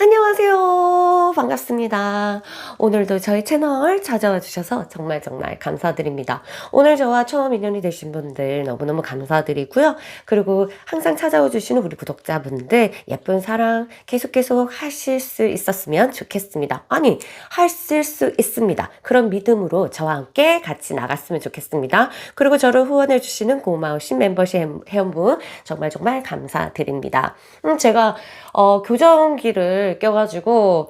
안녕하세요. 반갑습니다. 오늘도 저희 채널 찾아와 주셔서 정말 감사드립니다. 오늘 저와 처음 인연이 되신 분들 너무너무 감사드리고요. 그리고 항상 찾아와 주시는 우리 구독자분들 예쁜 사랑 계속 하실 수 있었으면 좋겠습니다. 아니, 하실 수 있습니다. 그런 믿음으로 저와 함께 같이 나갔으면 좋겠습니다. 그리고 저를 후원해 주시는 고마우신 멤버십 회원분 정말 감사드립니다. 제가 교정기를 껴가지고,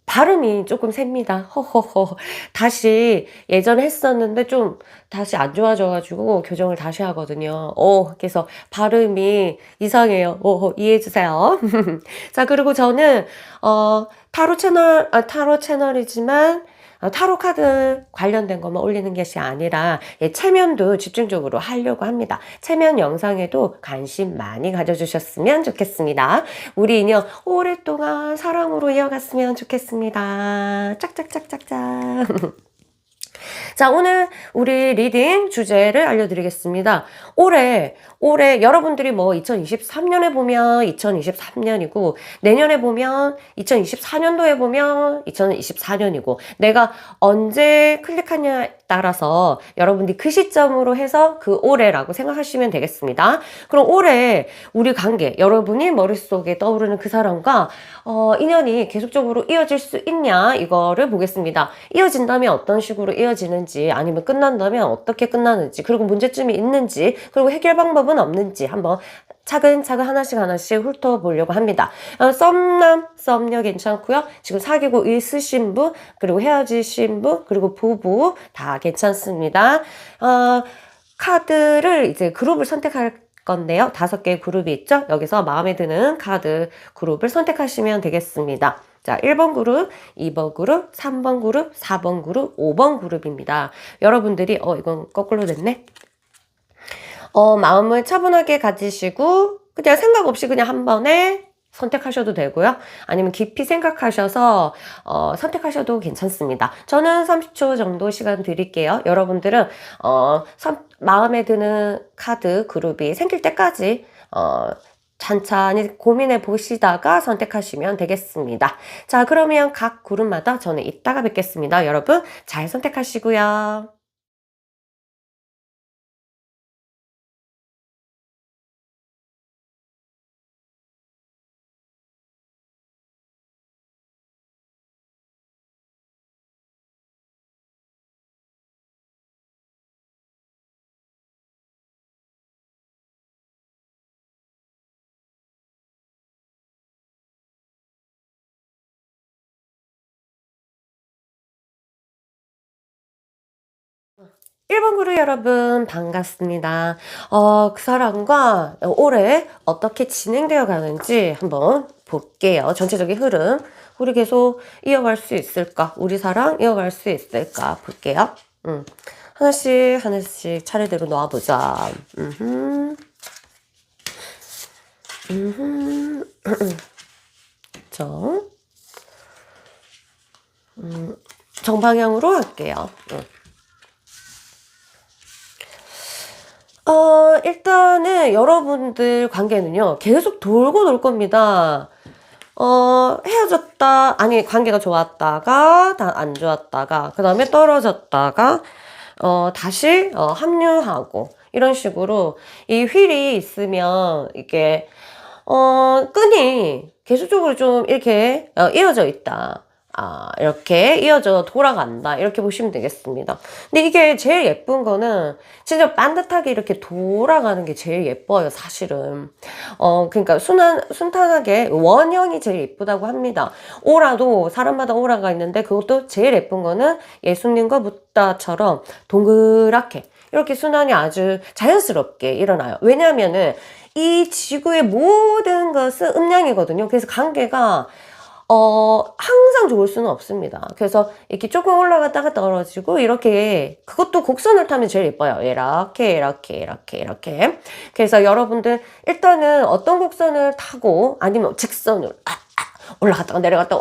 발음이 조금 셉니다. 허허허. 다시 예전에 했었는데 좀 다시 안 좋아져가지고 교정을 다시 하거든요. 그래서 발음이 이상해요. 이해해주세요. 자, 그리고 저는, 타로 채널이지만, 타로 카드 관련된 것만 올리는 것이 아니라 체면도 집중적으로 하려고 합니다. 체면 영상에도 관심 많이 가져주셨으면 좋겠습니다. 우리 인연 오랫동안 사랑으로 이어갔으면 좋겠습니다. 짝짝짝짝짝. 자, 오늘 우리 리딩 주제를 알려드리겠습니다. 올해 여러분들이 뭐 2023년에 보면 2023년이고, 내년에 보면 2024년도에 보면 2024년이고, 내가 언제 클릭하냐에 따라서 여러분들이 그 시점으로 해서 그 올해라고 생각하시면 되겠습니다. 그럼 올해 우리 관계, 여러분이 머릿속에 떠오르는 그 사람과 인연이 계속적으로 이어질 수 있냐, 이거를 보겠습니다. 이어진다면 어떤 식으로 이어지는지, 아니면 끝난다면 어떻게 끝나는지, 그리고 문제점이 있는지, 그리고 해결 방법은 없는지 한번 차근차근 하나씩 훑어보려고 합니다. 썸남, 썸녀 괜찮고요. 지금 사귀고 있으신 분, 그리고 헤어지신 분, 그리고 부부 다 괜찮습니다. 카드를 이제 그룹을 선택할 건데요. 5개의 그룹이 있죠. 여기서 마음에 드는 카드 그룹을 선택하시면 되겠습니다. 자, 1번 그룹, 2번 그룹, 3번 그룹, 4번 그룹, 5번 그룹입니다. 여러분들이 이건 거꾸로 됐네. 마음을 차분하게 가지시고 그냥 생각 없이 그냥 한 번에 선택하셔도 되고요. 아니면 깊이 생각하셔서 선택하셔도 괜찮습니다. 저는 30초 정도 시간 드릴게요. 여러분들은 마음에 드는 카드 그룹이 생길 때까지 찬찬히 고민해 보시다가 선택하시면 되겠습니다. 자, 그러면 각 그룹마다 저는 이따가 뵙겠습니다. 여러분 잘 선택하시고요. 1번 그룹 여러분 반갑습니다. 그 사람과 올해 어떻게 진행되어 가는지 한번 볼게요. 전체적인 흐름. 우리 계속 이어갈 수 있을까? 우리 사랑 이어갈 수 있을까? 볼게요. 하나씩 차례대로 놓아보자. 정방향으로 할게요. 일단은 여러분들 관계는요, 계속 돌고 돌 겁니다. 헤어졌다, 아니, 관계가 좋았다가, 다 안 좋았다가, 그 다음에 떨어졌다가, 다시, 합류하고, 이런 식으로, 이 휠이 있으면, 이게, 끈이 계속적으로 좀 이렇게, 이어져 있다. 이렇게 이어져 돌아간다. 이렇게 보시면 되겠습니다. 근데 이게 제일 예쁜 거는 진짜 반듯하게 이렇게 돌아가는 게 제일 예뻐요, 사실은. 그러니까 순탄하게 원형이 제일 예쁘다고 합니다. 오라도 사람마다 오라가 있는데 그것도 제일 예쁜 거는 예수님과 부다처럼 동그랗게 이렇게 순환이 아주 자연스럽게 일어나요. 왜냐하면은 이 지구의 모든 것은 음량이거든요. 그래서 관계가 항상 좋을 수는 없습니다. 그래서 이렇게 조금 올라갔다가 떨어지고, 이렇게, 그것도 곡선을 타면 제일 예뻐요. 이렇게. 그래서 여러분들, 일단은 어떤 곡선을 타고, 아니면 직선으로, 올라갔다가 내려갔다,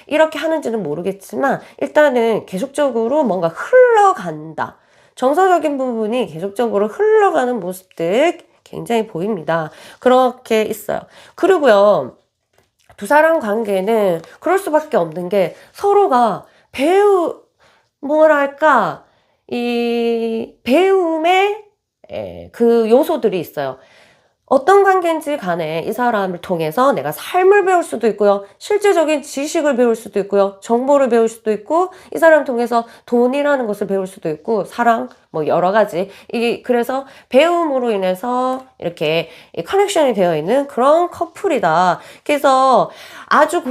이렇게 하는지는 모르겠지만, 일단은 계속적으로 뭔가 흘러간다. 정서적인 부분이 계속적으로 흘러가는 모습들 굉장히 보입니다. 그렇게 있어요. 그리고요, 두 사람 관계는 그럴 수밖에 없는 게 서로가 뭐랄까, 이 배움의 그 요소들이 있어요. 어떤 관계인지 간에 이 사람을 통해서 내가 삶을 배울 수도 있고요. 실제적인 지식을 배울 수도 있고요. 정보를 배울 수도 있고, 이 사람을 통해서 돈이라는 것을 배울 수도 있고, 사랑, 뭐 여러 가지. 그래서 배움으로 인해서 이렇게 커넥션이 되어 있는 그런 커플이다. 그래서 아주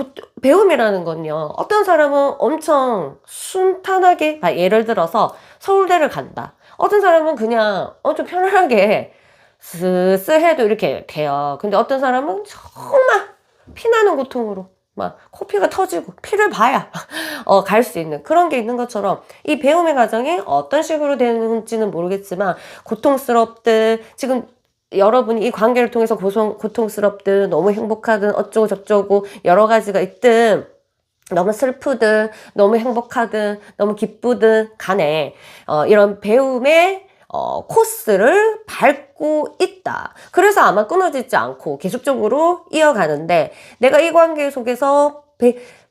배움이라는 건요. 어떤 사람은 엄청 순탄하게, 예를 들어서 서울대를 간다. 어떤 사람은 그냥 좀 편안하게 스스해도 이렇게 돼요. 근데 어떤 사람은 정말 피나는 고통으로 막 코피가 터지고 피를 봐야 갈 수 있는 그런 게 있는 것처럼 이 배움의 과정이 어떤 식으로 되는지는 모르겠지만 고통스럽든 지금 여러분이 이 관계를 통해서 고통스럽든 너무 행복하든 어쩌고 저쩌고 여러 가지가 있든 너무 슬프든 너무 행복하든 너무 기쁘든 간에 이런 배움의 코스를 밟고 있다. 그래서 아마 끊어지지 않고 계속적으로 이어가는데 내가 이 관계 속에서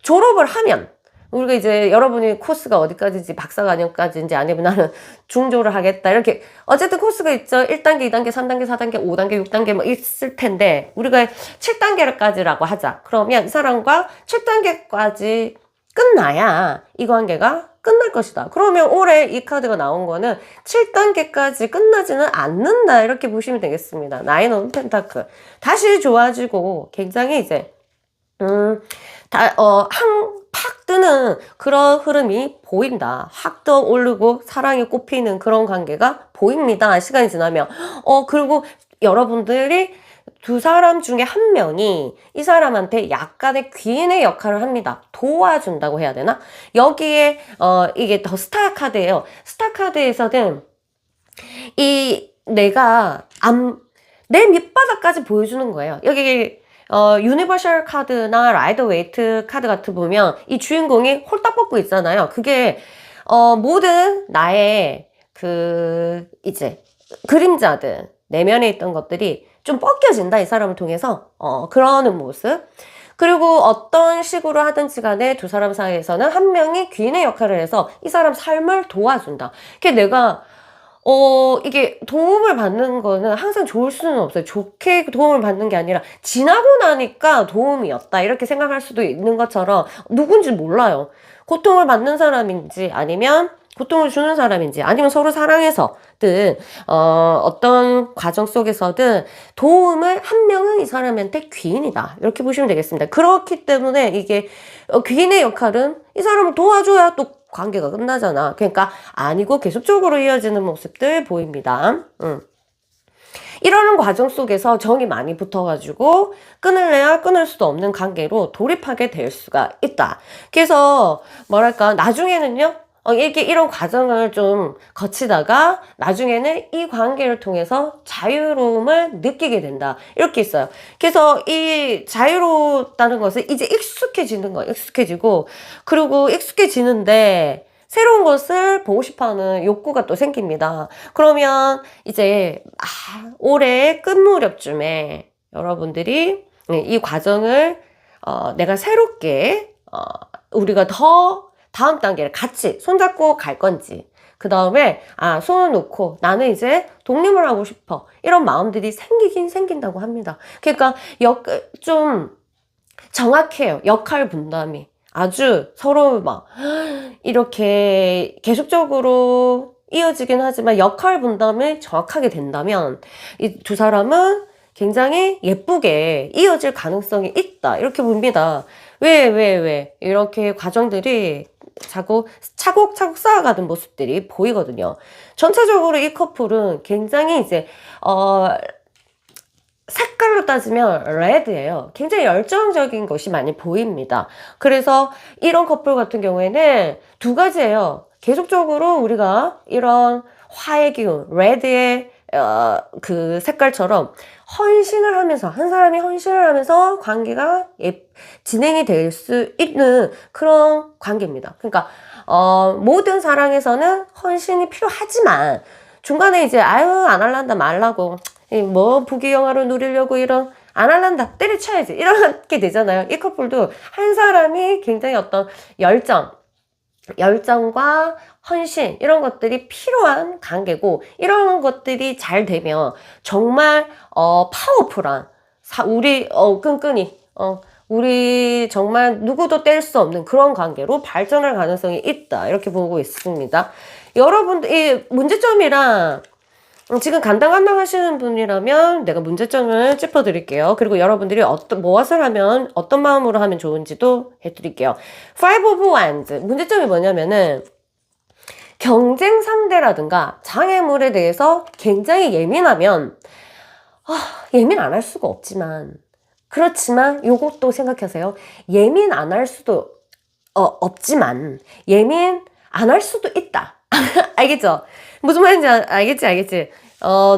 졸업을 하면 우리가 이제 여러분이 코스가 어디까지인지 박사과정까지인지 아니면 나는 중졸을 하겠다 이렇게 어쨌든 코스가 있죠. 1단계, 2단계, 3단계, 4단계, 5단계, 6단계 뭐 있을 텐데 우리가 7단계까지라고 하자. 그러면 이 사람과 7단계까지 끝나야 이 관계가 끝날 것이다. 그러면 올해 이 카드가 나온 거는 7단계까지 끝나지는 않는다. 이렇게 보시면 되겠습니다. 나인 오브 펜타클. 다시 좋아지고 굉장히 이제 팍 뜨는 그런 흐름이 보인다. 확 떠오르고 사랑이 꽃피는 그런 관계가 보입니다. 시간이 지나면. 그리고 여러분들이 두 사람 중에 한 명이 이 사람한테 약간의 귀인의 역할을 합니다. 도와준다고 해야 되나? 여기에 이게 더 스타 카드예요. 스타 카드에서는 내가 내 밑바닥까지 보여주는 거예요. 여기 유니버셜 카드나 라이더 웨이트 카드 같은 보면 이 주인공이 홀딱 벗고 있잖아요. 그게 모든 나의 이제 그림자들 내면에 있던 것들이 좀 벗겨진다. 이 사람을 통해서 그러는 모습. 그리고 어떤 식으로 하든지 간에 두 사람 사이에서는 한 명이 귀인의 역할을 해서 이 사람 삶을 도와준다. 그게 내가 이게 도움을 받는 거는 항상 좋을 수는 없어요. 좋게 도움을 받는 게 아니라 지나고 나니까 도움이었다. 이렇게 생각할 수도 있는 것처럼 누군지 몰라요. 고통을 받는 사람인지 아니면 고통을 주는 사람인지 아니면 서로 사랑해서든 어떤 과정 속에서든 도움을 한 명은 이 사람한테 귀인이다. 이렇게 보시면 되겠습니다. 그렇기 때문에 이게 귀인의 역할은 이 사람을 도와줘야 또 관계가 끝나잖아. 그러니까 아니고 계속적으로 이어지는 모습들 보입니다. 이러는 과정 속에서 정이 많이 붙어가지고 끊을래야 끊을 수도 없는 관계로 돌입하게 될 수가 있다. 그래서 뭐랄까 나중에는요. 이렇게 이런 과정을 좀 거치다가 나중에는 이 관계를 통해서 자유로움을 느끼게 된다. 이렇게 있어요. 그래서 이 자유롭다는 것은 이제 익숙해지는 거예요. 익숙해지고 그리고 익숙해지는데 새로운 것을 보고 싶어하는 욕구가 또 생깁니다. 그러면 이제 올해 끝 무렵쯤에 여러분들이 이 과정을 내가 새롭게 우리가 더 다음 단계를 같이 손잡고 갈 건지 그 다음에 손을 놓고 나는 이제 독립을 하고 싶어 이런 마음들이 생긴다고 합니다. 그러니까 좀 정확해요. 역할 분담이 아주 서로 막 이렇게 계속적으로 이어지긴 하지만 역할 분담이 정확하게 된다면 이 두 사람은 굉장히 예쁘게 이어질 가능성이 있다 이렇게 봅니다. 왜 이렇게 과정들이 차곡차곡 쌓아가는 모습들이 보이거든요. 전체적으로 이 커플은 굉장히 이제 색깔로 따지면 레드예요. 굉장히 열정적인 것이 많이 보입니다. 그래서 이런 커플 같은 경우에는 두 가지예요. 계속적으로 우리가 이런 화의 기운, 레드의 그 색깔처럼 헌신을 하면서 한 사람이 헌신을 하면서 관계가 진행이 될 수 있는 그런 관계입니다. 그러니까 모든 사랑에서는 헌신이 필요하지만 중간에 이제 안 할란다 말라고 뭐 부귀영화를 누리려고 이런 안 할란다. 때려쳐야지. 이렇게 되잖아요. 이 커플도 한 사람이 굉장히 어떤 열정과 헌신 이런 것들이 필요한 관계고 이런 것들이 잘 되면 정말 파워풀한 우리 끈끈이 우리 정말 누구도 뗄 수 없는 그런 관계로 발전할 가능성이 있다 이렇게 보고 있습니다. 여러분들 이 문제점이랑 지금 간당간당 하시는 분이라면 내가 문제점을 짚어드릴게요. 그리고 여러분들이 무엇을 하면 어떤 마음으로 하면 좋은지도 해드릴게요. Five of Wands 문제점이 뭐냐면은 경쟁 상대라든가 장애물에 대해서 굉장히 예민하면 예민 안 할 수가 없지만 그렇지만 요것도 생각하세요. 예민 안 할 수도 없지만 예민 안 할 수도 있다. 알겠죠? 무슨 말인지 알겠지?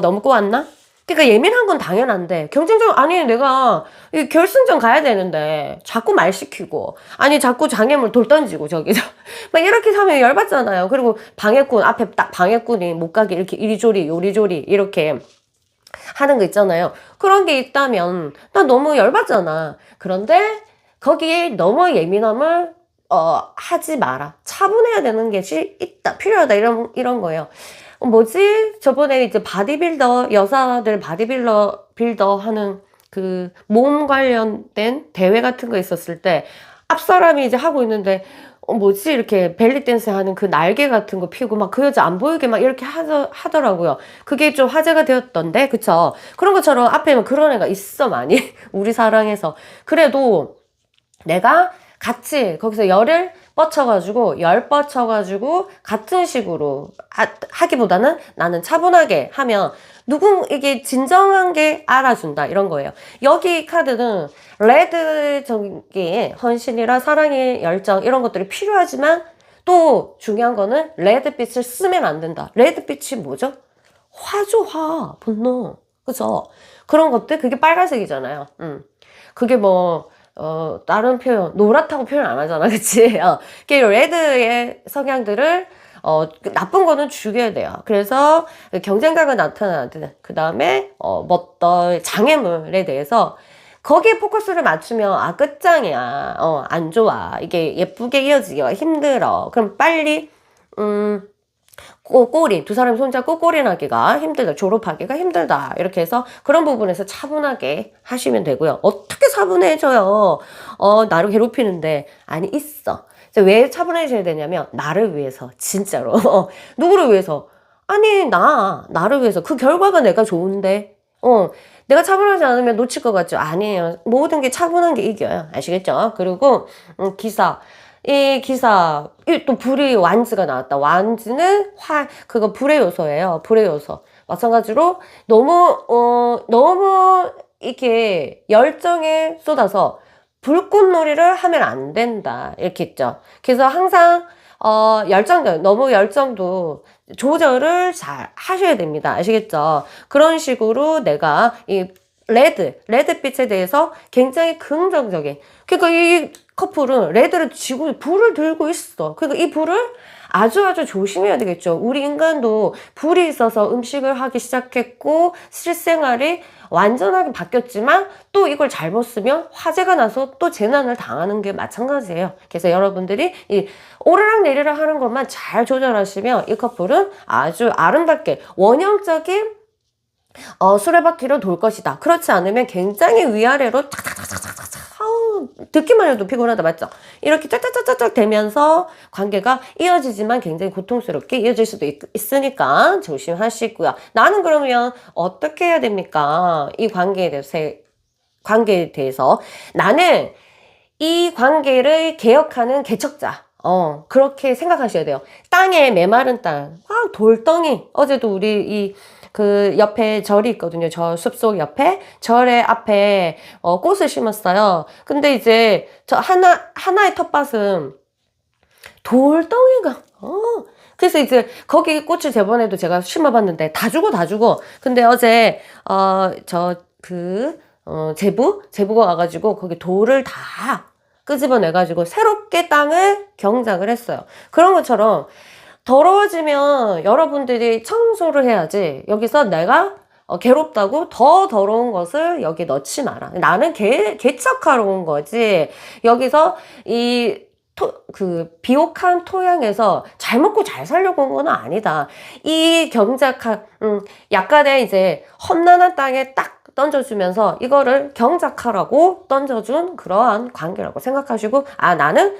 너무 꼬았나? 그러니까 예민한 건 당연한데 경쟁적 아니 내가 결승전 가야 되는데 자꾸 말 시키고 아니 자꾸 장애물 돌 던지고 저기서 막 이렇게 하면 열받잖아요. 그리고 방해꾼 앞에 딱 방해꾼이 못 가게 이렇게 이리조리 요리조리 이렇게 하는 거 있잖아요. 그런 게 있다면 나 너무 열받잖아. 그런데 거기에 너무 예민함을 하지 마라. 차분해야 되는 것이 있다. 필요하다. 이런 거예요. 뭐지? 저번에 이제 여사들 빌더 하는 그 몸 관련된 대회 같은 거 있었을 때 앞 사람이 이제 하고 있는데 뭐지? 이렇게 벨리 댄스 하는 그 날개 같은 거 피고 막 그 여자 안 보이게 막 이렇게 하더라고요. 그게 좀 화제가 되었던데, 그쵸? 그런 것처럼 앞에 뭐 그런 애가 있어, 많이. 우리 사랑해서. 그래도 내가 같이 거기서 열 뻗쳐가지고 같은 식으로 하기보다는 나는 차분하게 하면 이게 진정한 게 알아준다 이런 거예요. 여기 카드는 레드 전기의 헌신이라 사랑의 열정 이런 것들이 필요하지만 또 중요한 거는 레드빛을 쓰면 안 된다. 레드빛이 뭐죠? 화죠, 화. 분노. 그죠? 그런 것들 그게 빨간색이잖아요. 그게 뭐 다른 표현, 노랗다고 표현 안 하잖아. 그치? 레드의 성향들을, 나쁜 거는 죽여야 돼요. 그래서 경쟁각은 나타나든, 그 다음에, 장애물에 대해서 거기에 포커스를 맞추면, 끝장이야. 안 좋아. 이게 예쁘게 이어지기가 힘들어. 그럼 빨리, 두 사람이 손잡고 꼬리 나기가 힘들다. 졸업하기가 힘들다. 이렇게 해서 그런 부분에서 차분하게 하시면 되고요. 어떻게 차분해져요? 나를 괴롭히는데. 아니, 있어. 왜 차분해져야 되냐면, 나를 위해서. 진짜로. 누구를 위해서? 아니, 나를 위해서. 그 결과가 내가 좋은데. 내가 차분하지 않으면 놓칠 것 같죠? 아니에요. 모든 게 차분한 게 이겨요. 아시겠죠? 그리고, 또 불이 완즈가 나왔다. 완즈는 그거 불의 요소예요. 불의 요소. 마찬가지로 너무 이렇게 열정에 쏟아서 불꽃놀이를 하면 안 된다. 이렇게 있죠. 그래서 항상, 너무 열정도 조절을 잘 하셔야 됩니다. 아시겠죠? 그런 식으로 내가 레드빛에 대해서 굉장히 긍정적인. 그러니까 이 커플은 레드를 쥐고 불을 들고 있어. 그러니까 이 불을 아주 조심해야 되겠죠. 우리 인간도 불이 있어서 음식을 하기 시작했고 실생활이 완전하게 바뀌었지만 또 이걸 잘못 쓰면 화재가 나서 또 재난을 당하는 게 마찬가지예요. 그래서 여러분들이 이 오르락내리락 하는 것만 잘 조절하시면 이 커플은 아주 아름답게 원형적인 수레바퀴로 돌 것이다. 그렇지 않으면 굉장히 위아래로 듣기만 해도 피곤하다, 맞죠? 이렇게 짝짝짝짝 되면서 관계가 이어지지만 굉장히 고통스럽게 이어질 수도 있으니까 조심하시고요. 나는 그러면 어떻게 해야 됩니까? 이 관계에 대해서 나는 이 관계를 개혁하는 개척자. 그렇게 생각하셔야 돼요. 땅에 메마른 땅. 돌덩이. 어제도 우리 그 옆에 절이 있거든요. 저 숲속 옆에 절의 앞에 꽃을 심었어요. 근데 이제 저 하나의 텃밭은 돌덩이가 그래서 이제 거기 꽃을 저번에도 제가 심어봤는데 다 죽어. 근데 어제 제부가 와가지고 거기 돌을 다 끄집어내가지고 새롭게 땅을 경작을 했어요. 그런 것처럼 더러워지면 여러분들이 청소를 해야지. 여기서 내가 괴롭다고 더 더러운 것을 여기 넣지 마라. 나는 개척하러 온 거지. 여기서 비옥한 토양에서 잘 먹고 잘 살려고 온 건 아니다. 이 약간의 이제 험난한 땅에 딱 던져주면서 이거를 경작하라고 던져준 그러한 관계라고 생각하시고, 나는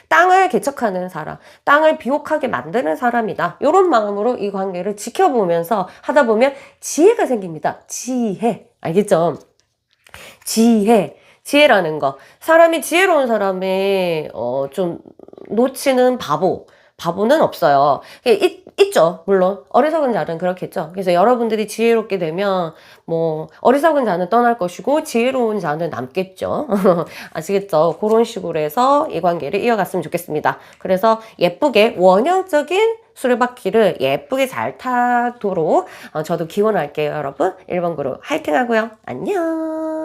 땅을 개척하는 사람, 땅을 비옥하게 만드는 사람이다. 이런 마음으로 이 관계를 지켜보면서 하다 보면 지혜가 생깁니다. 지혜. 알겠죠? 지혜라는 거. 사람이 지혜로운 사람이, 좀 놓치는 바보는 없어요. 있죠. 물론. 어리석은 자는 그렇겠죠. 그래서 여러분들이 지혜롭게 되면, 어리석은 자는 떠날 것이고, 지혜로운 자는 남겠죠. 아시겠죠? 그런 식으로 해서 이 관계를 이어갔으면 좋겠습니다. 그래서 예쁘게, 원형적인 수레바퀴를 예쁘게 잘 타도록, 저도 기원할게요, 여러분. 1번 그룹 화이팅 하고요. 안녕.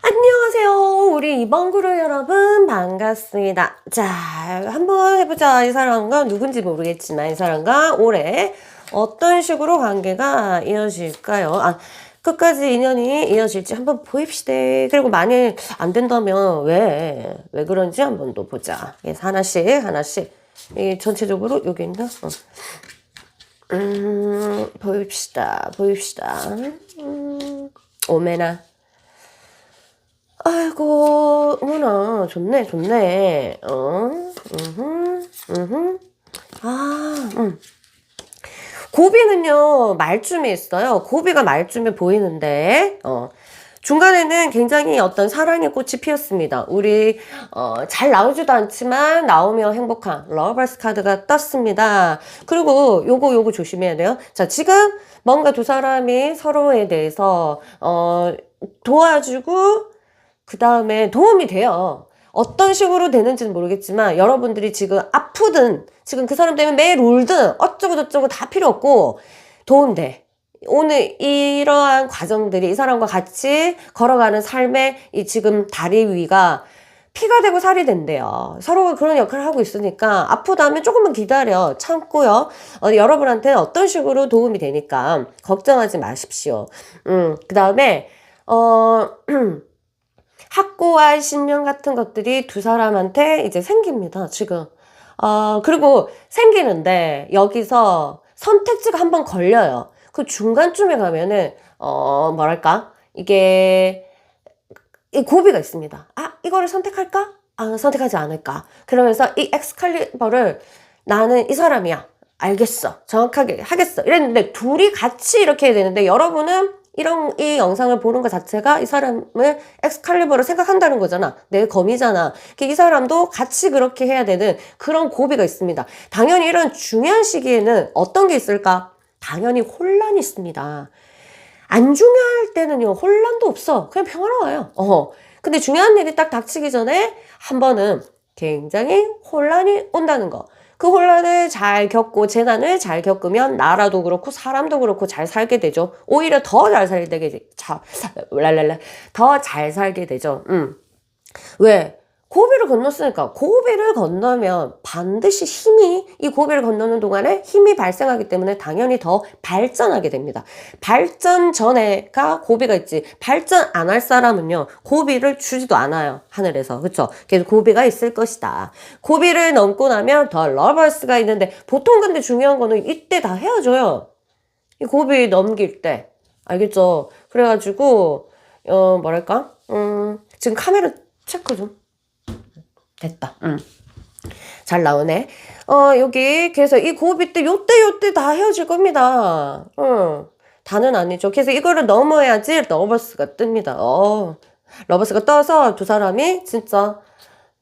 안녕하세요. 우리 2번 그룹 여러분 반갑습니다. 자, 한번 해보자. 이 사람과 누군지 모르겠지만 이 사람과 올해 어떤 식으로 관계가 이어질까요? 끝까지 인연이 이어질지 한번 보입시다. 그리고 만일 안 된다면 왜 그런지 한번 또 보자. 그래서 하나씩 이 전체적으로 여기 있나? 보입시다. 오메나. 아이고, 어머나, 좋네. 고비는요, 말쯤에 있어요. 고비가 말쯤에 보이는데, 중간에는 굉장히 어떤 사랑의 꽃이 피었습니다. 우리, 잘 나오지도 않지만, 나오면 행복한 러버스 카드가 떴습니다. 그리고 요거 조심해야 돼요. 자, 지금 뭔가 두 사람이 서로에 대해서, 도와주고, 그 다음에 도움이 돼요. 어떤 식으로 되는지는 모르겠지만 여러분들이 지금 아프든 지금 그 사람 때문에 매일 울든 어쩌고 저쩌고 다 필요 없고 도움돼. 오늘 이러한 과정들이 이 사람과 같이 걸어가는 삶의 이 지금 다리 위가 피가 되고 살이 된대요. 서로가 그런 역할을 하고 있으니까 아프다면 조금만 기다려. 참고요. 여러분한테 어떤 식으로 도움이 되니까 걱정하지 마십시오. 그 다음에 학고와 신념 같은 것들이 두 사람한테 이제 생깁니다, 지금. 그리고 생기는데, 여기서 선택지가 한번 걸려요. 그 중간쯤에 가면은, 이게, 이 고비가 있습니다. 이거를 선택할까? 선택하지 않을까? 그러면서 이 엑스칼리버를 나는 이 사람이야. 알겠어. 정확하게 하겠어. 이랬는데, 둘이 같이 이렇게 해야 되는데, 여러분은 이 영상을 보는 것 자체가 이 사람을 엑스칼리버로 생각한다는 거잖아. 내 검이잖아. 이 사람도 같이 그렇게 해야 되는 그런 고비가 있습니다. 당연히 이런 중요한 시기에는 어떤 게 있을까? 당연히 혼란이 있습니다. 안 중요할 때는요, 혼란도 없어. 그냥 평화로워요. 근데 중요한 일이 딱 닥치기 전에 한 번은 굉장히 혼란이 온다는 거. 그 혼란을 잘 겪고 재난을 잘 겪으면 나라도 그렇고 사람도 그렇고 잘 살게 되죠. 오히려 더 잘 살게 되죠. 왜? 고비를 건넜으니까. 고비를 건너면 반드시 이 고비를 건너는 동안에 힘이 발생하기 때문에 당연히 더 발전하게 됩니다. 발전 전에가 고비가 있지. 발전 안 할 사람은요, 고비를 주지도 않아요. 하늘에서. 그쵸? 그래서 고비가 있을 것이다. 고비를 넘고 나면 더 러버스가 있는데, 보통 근데 중요한 거는 이때 다 헤어져요. 이 고비 넘길 때. 알겠죠? 그래가지고, 지금 카메라 체크 좀. 됐다. 잘 나오네. 여기, 그래서 이 고비 때, 요때 다 헤어질 겁니다. 다는 아니죠. 그래서 이거를 넘어야지 러버스가 뜹니다. 러버스가 떠서 두 사람이 진짜,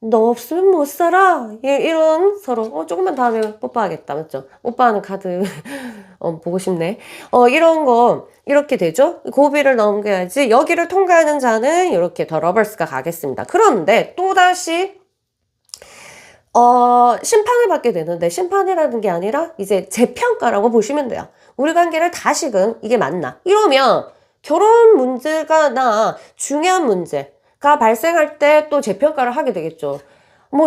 너 없으면 못 살아. 이런 서로, 조금만 더 하면 뽀뽀하겠다. 맞죠? 오빠하는 카드, 보고 싶네. 이런 거, 이렇게 되죠? 고비를 넘겨야지. 여기를 통과하는 자는 이렇게 더 러버스가 가겠습니다. 그런데 또다시, 심판을 받게 되는데, 심판이라는 게 아니라 이제 재평가라고 보시면 돼요. 우리 관계를 다시금 이게 맞나? 이러면 결혼 문제가 중요한 문제가 발생할 때 또 재평가를 하게 되겠죠.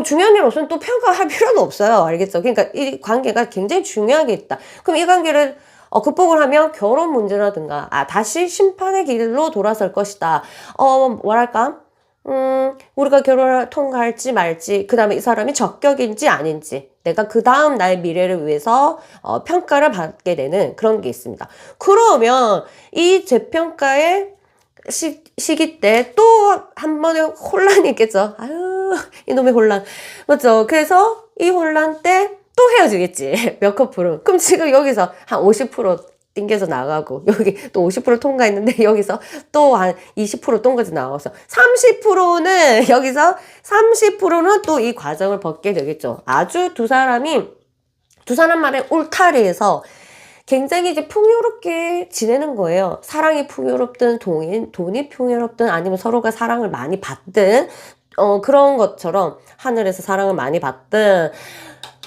중요한 일 없으면 또 평가할 필요도 없어요. 알겠죠? 그러니까 이 관계가 굉장히 중요하게 있다. 그럼 이 관계를 극복을 하면 결혼 문제라든가, 다시 심판의 길로 돌아설 것이다. 뭐랄까? 우리가 결혼을 통과할지 말지, 그 다음에 이 사람이 적격인지 아닌지, 내가 그 다음 나의 미래를 위해서 평가를 받게 되는 그런 게 있습니다. 그러면 이 재평가의 시기 때 또 한 번의 혼란이 있겠죠. 아유, 이놈의 혼란. 맞죠? 그래서 이 혼란 때 또 헤어지겠지. 몇 커플은. 그럼 지금 여기서 한 50% 띵겨서 나가고, 여기 또 50% 통과했는데, 여기서 또 한 20% 통과해서 나와서, 30%는, 여기서 30%는 또 이 과정을 벗게 되겠죠. 아주 두 사람만의 울타리에서 굉장히 이제 풍요롭게 지내는 거예요. 사랑이 풍요롭든, 돈이 풍요롭든, 아니면 서로가 사랑을 많이 받든, 그런 것처럼, 하늘에서 사랑을 많이 받든,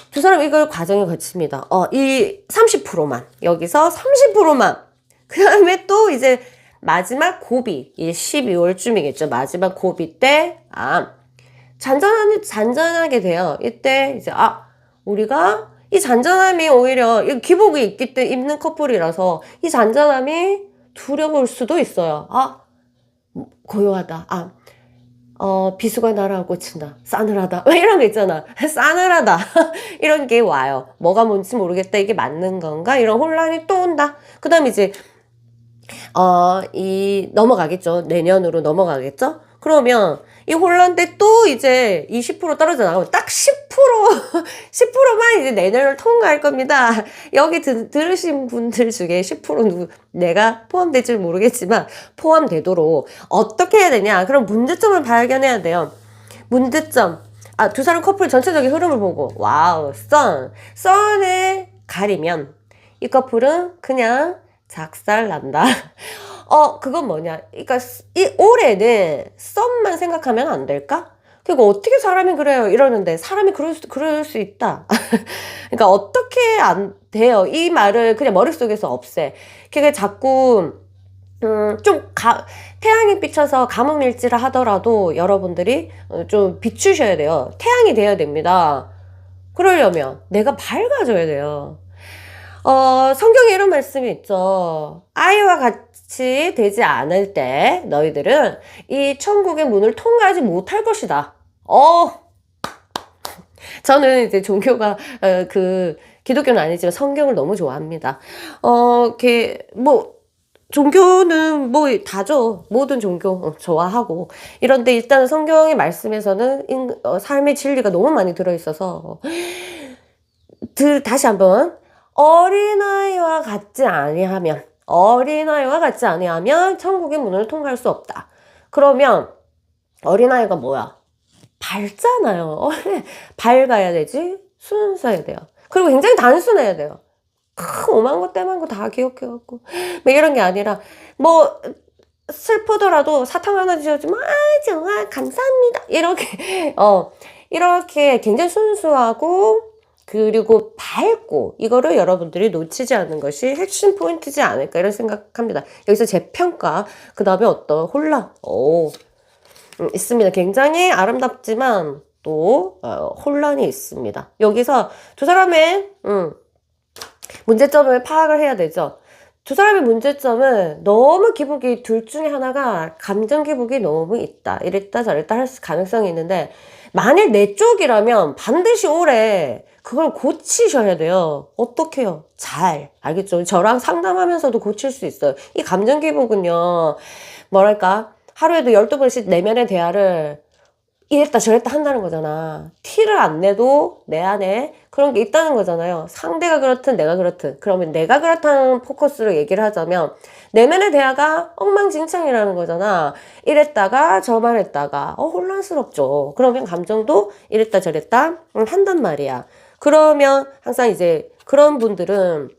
두 사람 이걸 과정을 거칩니다. 이 30%만, 여기서 30%만, 그 다음에 또 이제 마지막 고비, 이제 12월쯤이겠죠. 마지막 고비 때, 잔잔하게 돼요. 이때 이제, 우리가 이 잔잔함이 오히려 기복이 있기 때문에 입는 커플이라서 이 잔잔함이 두려울 수도 있어요. 고요하다. 비수가 나를 꽂힌다. 싸늘하다. 이런 거 있잖아. 싸늘하다. 이런 게 와요. 뭐가 뭔지 모르겠다. 이게 맞는 건가? 이런 혼란이 또 온다. 그 다음에 이제, 넘어가겠죠. 내년으로 넘어가겠죠? 그러면 이 혼란 때 또 이제 20% 떨어져 나가면 딱 10%만 이제 내년을 통과할 겁니다. 여기 들으신 분들 중에 10% 내가 포함될지 모르겠지만 포함되도록 어떻게 해야 되냐? 그럼 문제점을 발견해야 돼요. 문제점. 두 사람 커플 전체적인 흐름을 보고, 와우, 썬을 가리면 이 커플은 그냥 작살난다. 그건 뭐냐. 그러니까, 이 올해는 썸만 생각하면 안 될까? 그리고 어떻게 사람이 그래요? 이러는데, 사람이 그럴 수 있다. 그러니까, 어떻게 안 돼요? 이 말을 그냥 머릿속에서 없애. 그게 자꾸, 태양이 비쳐서 가뭄일지라 하더라도 여러분들이 좀 비추셔야 돼요. 태양이 돼야 됩니다. 그러려면 내가 밝아져야 돼요. 성경에 이런 말씀이 있죠. 아이와 같이 되지 않을 때 너희들은 이 천국의 문을 통과하지 못할 것이다. 저는 이제 종교가 기독교는 아니지만 성경을 너무 좋아합니다. 종교는 다죠. 모든 종교 좋아하고. 이런데 일단 성경의 말씀에서는 삶의 진리가 너무 많이 들어있어서 다시 한번 어린아이와 같지 아니하면 천국의 문을 통과할 수 없다. 그러면 어린아이가 뭐야? 밝잖아요. 밝아야 되지, 순수해야 돼요. 그리고 굉장히 단순해야 돼요. 오만 거 때만 거 다 기억해갖고 이런 게 아니라 슬프더라도 사탕 하나 주셔주면 정말 감사합니다. 이렇게 굉장히 순수하고 그리고 밝고, 이거를 여러분들이 놓치지 않는 것이 핵심 포인트지 않을까 이런 생각합니다. 여기서 재평가, 그 다음에 어떤 혼란 있습니다. 굉장히 아름답지만 또 혼란이 있습니다. 여기서 두 사람의 문제점을 파악을 해야 되죠. 두 사람의 문제점은 너무 기복이, 둘 중에 하나가 감정 기복이 너무 있다. 이랬다 저랬다 할 가능성이 있는데, 만일 내 쪽이라면 반드시 올해 그걸 고치셔야 돼요. 어떻게요? 알겠죠? 저랑 상담하면서도 고칠 수 있어요. 이 감정 기복은요, 뭐랄까, 하루에도 12번씩 내면의 대화를 이랬다 저랬다 한다는 거잖아. 티를 안 내도 내 안에 그런 게 있다는 거잖아요. 상대가 그렇든 내가 그렇든. 그러면 내가 그렇다는 포커스로 얘기를 하자면 내면의 대화가 엉망진창이라는 거잖아. 이랬다가 저말 했다가 혼란스럽죠. 그러면 감정도 이랬다 저랬다 한단 말이야. 그러면 항상 이제 그런 분들은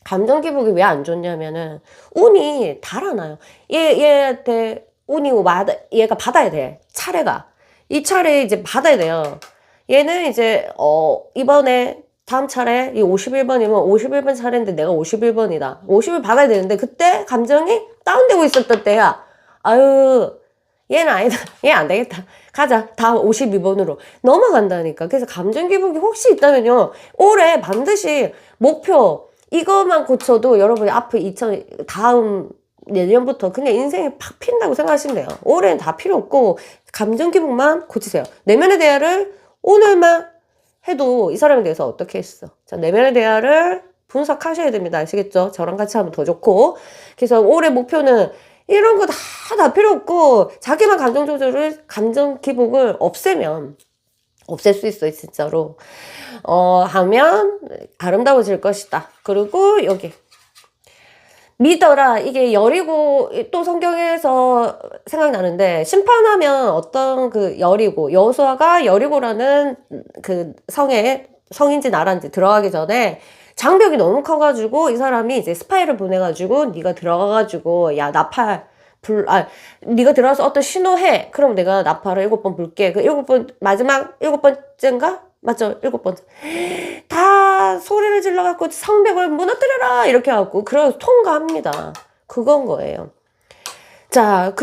감정 기복이 왜 안 좋냐면은 운이 달아나요. 얘한테 운이 얘가 받아야 돼. 차례가. 이 차례 이제 받아야 돼요. 얘는 이제 이번에 다음 차례 이 51번이면 51번 차례인데 내가 51번이다. 50을 받아야 되는데 그때 감정이 다운되고 있었던 때야. 얘는 아니다. 얘 안 되겠다. 가자. 다음 52번으로 넘어간다니까. 그래서 감정 기복이 혹시 있다면요, 올해 반드시 목표 이것만 고쳐도 여러분이 앞으로 다음 내년부터 그냥 인생이 팍 핀다고 생각하시면 돼요. 올해는 다 필요 없고 감정 기복만 고치세요. 내면의 대화를 오늘만 해도 이 사람에 대해서 어떻게 했어. 자, 내면의 대화를 분석하셔야 됩니다. 아시겠죠? 저랑 같이 하면 더 좋고. 그래서 올해 목표는 이런 거 다 필요 없고 자기만 감정 기복을 없앨 수 있어요, 진짜로. 하면 아름다워질 것이다. 그리고 여기 믿어라. 이게 여리고 또 성경에서 생각나는데 심판하면 어떤 그 여리고 여호수아가 여리고라는 그 성인지 나라인지 들어가기 전에 장벽이 너무 커가지고 이 사람이 이제 스파이를 보내가지고 네가 들어가가지고 야 나팔 네가 들어가서 어떤 신호해. 그럼 내가 나팔을 7번 불게. 그 7번 마지막 7번째인가? 맞죠? 7번째. 다 소리를 질러갖고 성벽을 무너뜨려라 이렇게 해갖고 그래서 통과합니다. 그건 거예요. 자,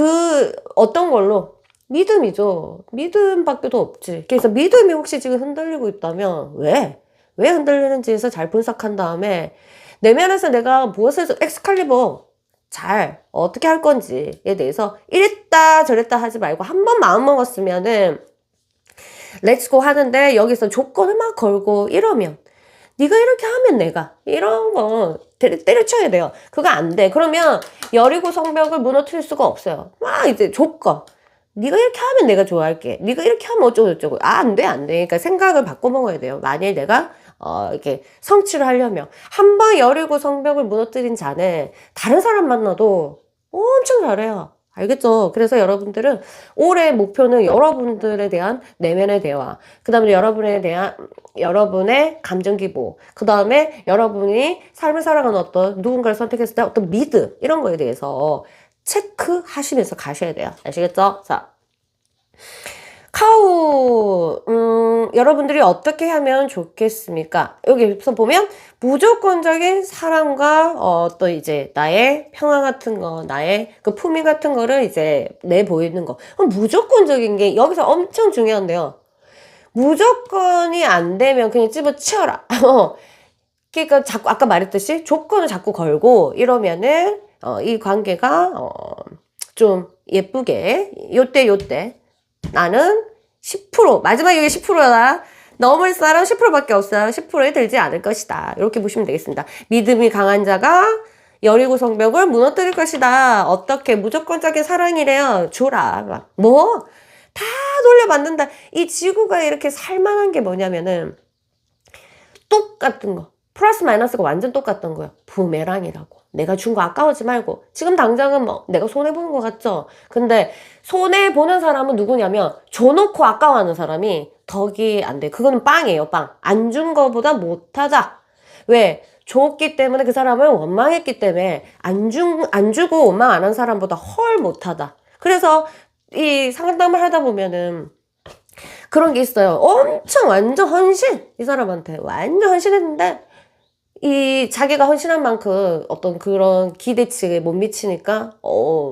어떤 걸로? 믿음이죠. 믿음밖에 도 없지. 그래서 믿음이 혹시 지금 흔들리고 있다면 왜 흔들리는지에서 잘 분석한 다음에 내면에서 내가 무엇을 엑스칼리버 잘 어떻게 할 건지에 대해서 이랬다 저랬다 하지 말고 한 번 마음 먹었으면은 렛츠고 하는데 여기서 조건을 막 걸고 이러면 네가 이렇게 하면 내가 이런 거 때려쳐야 돼요. 그거 안 돼. 그러면 여리고 성벽을 무너뜨릴 수가 없어요. 막 이제 조건. 네가 이렇게 하면 내가 좋아할게. 네가 이렇게 하면 어쩌고 저쩌고. 안 돼. 그러니까 생각을 바꿔먹어야 돼요. 만일 내가 이렇게 성취를 하려면 한 번 여리고 성벽을 무너뜨린 자는 다른 사람 만나도 엄청 잘해요. 알겠죠? 그래서 여러분들은 올해 목표는 여러분들에 대한 내면의 대화, 그 다음에 여러분의 감정 기복, 그 다음에 여러분이 삶을 살아가는 어떤 누군가를 선택했을 때 어떤 믿음, 이런 거에 대해서 체크하시면서 가셔야 돼요. 아시겠죠? 자. 카우, 여러분들이 어떻게 하면 좋겠습니까? 여기서 보면 무조건적인 사랑과 또 이제 나의 평화 같은 거, 나의 그 품위 같은 거를 이제 내보이는 거. 그럼 무조건적인 게 여기서 엄청 중요한데요. 무조건이 안 되면 그냥 집어치워라. 그러니까 자꾸 아까 말했듯이 조건을 자꾸 걸고 이러면은 이 관계가 좀 예쁘게 요때 나는 10% 마지막에 이게 10%다. 넘을 사람 10%밖에 없어요. 10%에 들지 않을 것이다. 이렇게 보시면 되겠습니다. 믿음이 강한 자가 여리고 성벽을 무너뜨릴 것이다. 어떻게 무조건적인 사랑이래요. 줘라. 뭐? 다 돌려받는다. 이 지구가 이렇게 살만한 게 뭐냐면은 똑같은 거. 플러스 마이너스가 완전 똑같던 거예요. 부메랑이라고. 내가 준 거 아까워하지 말고. 지금 당장은 뭐 내가 손해보는 것 같죠? 근데 손해보는 사람은 누구냐면 줘놓고 아까워하는 사람이 덕이 안 돼. 그거는 빵이에요. 빵. 안 준 거보다 못하다. 왜? 줬기 때문에 그 사람을 원망했기 때문에 안 주고 원망 안 한 사람보다 헐 못하다. 그래서 이 상담을 하다 보면은 그런 게 있어요. 엄청 완전 헌신! 이 사람한테 완전 헌신했는데 이 자기가 헌신한 만큼 어떤 그런 기대치에 못 미치니까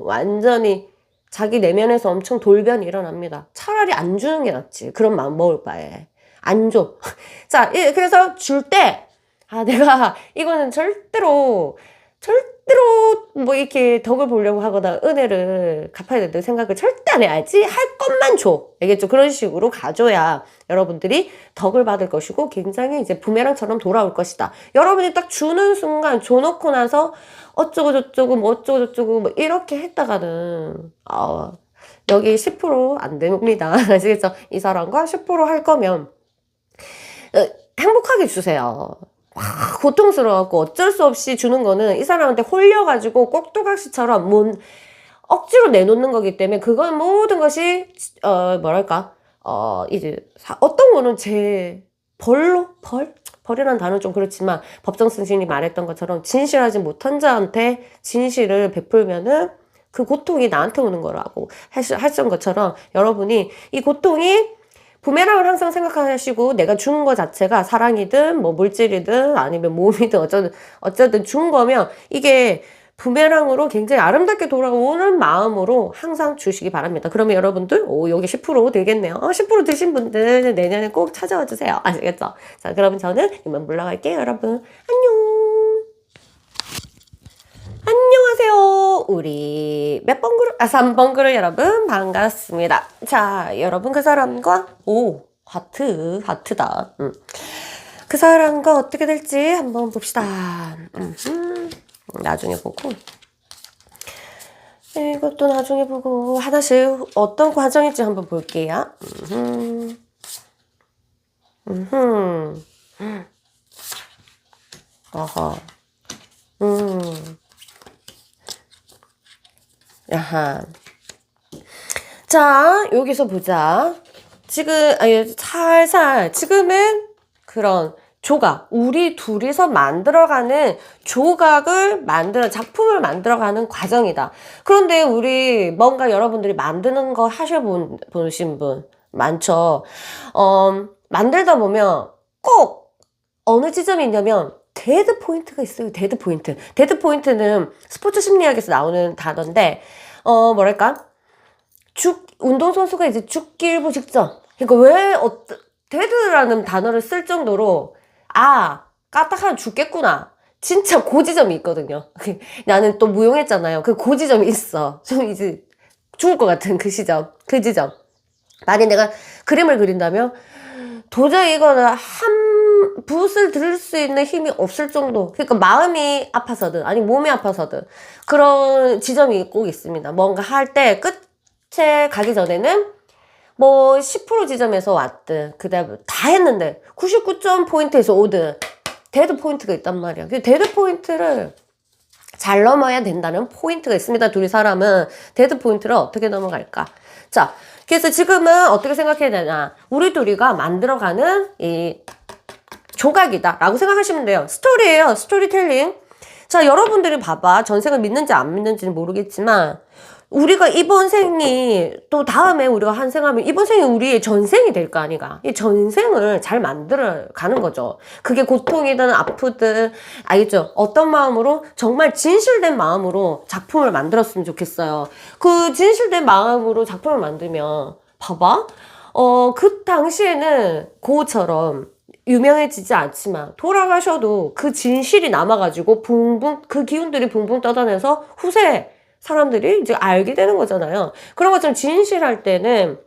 완전히 자기 내면에서 엄청 돌변이 일어납니다. 차라리 안 주는 게 낫지. 그런 마음 먹을 바에 안 줘. 자, 그래서 줄 때 내가 이거는 절대로 뭐 이렇게 덕을 보려고 하거나 은혜를 갚아야 된다고 생각을 절대 안 해야지. 할 것만 줘. 알겠죠? 그런 식으로 가져야 여러분들이 덕을 받을 것이고 굉장히 이제 부메랑처럼 돌아올 것이다. 여러분이 딱 주는 순간 줘놓고 나서 어쩌고 저쩌고 뭐 이렇게 했다가는 여기 10% 안 됩니다. 아시겠죠? 이 사람과 10% 할 거면 행복하게 주세요. 고통스러워갖고 어쩔 수 없이 주는 거는 이 사람한테 홀려가지고 꼭두각시처럼 억지로 내놓는 거기 때문에 그건 모든 것이 이제 어떤 거는 벌이라는 단어는 좀 그렇지만 법정 스님이 말했던 것처럼 진실하지 못한 자한테 진실을 베풀면은 그 고통이 나한테 오는 거라고 하셨던 것처럼 여러분이 이 고통이 부메랑을 항상 생각하시고 내가 준 거 자체가 사랑이든 뭐 물질이든 아니면 몸이든 어쨌든 준 거면 이게 부메랑으로 굉장히 아름답게 돌아오는 마음으로 항상 주시기 바랍니다. 그러면 여러분들 여기 10% 되겠네요. 10% 드신 분들 내년에 꼭 찾아와 주세요. 아시겠죠? 자, 그러면 저는 이만 물러갈게요. 여러분 안녕. 안녕하세요. 우리 몇 번 그룹? 3번 그룹 여러분 반갑습니다. 자, 여러분 그 사람과 하트다. 그 사람과 어떻게 될지 한번 봅시다. 나중에 보고 이것도 나중에 보고 하나씩 어떤 과정일지 한번 볼게요. 어허. 야하. 자, 여기서 보자. 지금, 살살, 지금은 그런 조각, 우리 둘이서 만들어가는 작품을 만들어가는 과정이다. 그런데 우리 뭔가 여러분들이 만드는 거 보신 분 많죠? 만들다 보면 꼭 어느 지점이 있냐면, 데드 포인트가 있어요. 데드 포인트. 데드 포인트는 스포츠 심리학에서 나오는 단어인데, 뭐랄까? 운동선수가 이제 죽기 일부 직전. 그러니까 데드라는 단어를 쓸 정도로, 까딱하면 죽겠구나. 진짜 고지점이 있거든요. 나는 또 무용했잖아요. 그 고지점이 있어. 좀 이제 죽을 것 같은 그 지점. 만약 내가 그림을 그린다면, 도저히 이거는 한 붓을 들을 수 있는 힘이 없을 정도. 그러니까 마음이 아파서든, 아니 몸이 아파서든, 그런 지점이 꼭 있습니다. 뭔가 할 때 끝에 가기 전에는, 10% 지점에서 왔든, 그 다음에 다 했는데, 99점 포인트에서 오든, 데드 포인트가 있단 말이야. 그 데드 포인트를 잘 넘어야 된다는 포인트가 있습니다. 둘이 사람은 데드 포인트를 어떻게 넘어갈까? 자, 그래서 지금은 어떻게 생각해야 되나? 우리 둘이가 만들어가는 이 조각이다 라고 생각하시면 돼요. 스토리예요. 스토리텔링. 자, 여러분들이 봐봐. 전생을 믿는지 안 믿는지는 모르겠지만, 우리가 이번 생이 또 다음에 우리가 환생하면 이번 생이 우리의 전생이 될 거 아니가. 이 전생을 잘 만들어 가는 거죠. 그게 고통이든 아프든, 알겠죠? 어떤 마음으로, 정말 진실된 마음으로 작품을 만들었으면 좋겠어요. 그 진실된 마음으로 작품을 만들면, 봐봐. 그 당시에는 고처럼 유명해지지 않지만 돌아가셔도 그 진실이 남아가지고 그 기운들이 붕붕 떠다녀서 후세 사람들이 이제 알게 되는 거잖아요. 그런 것처럼 진실할 때는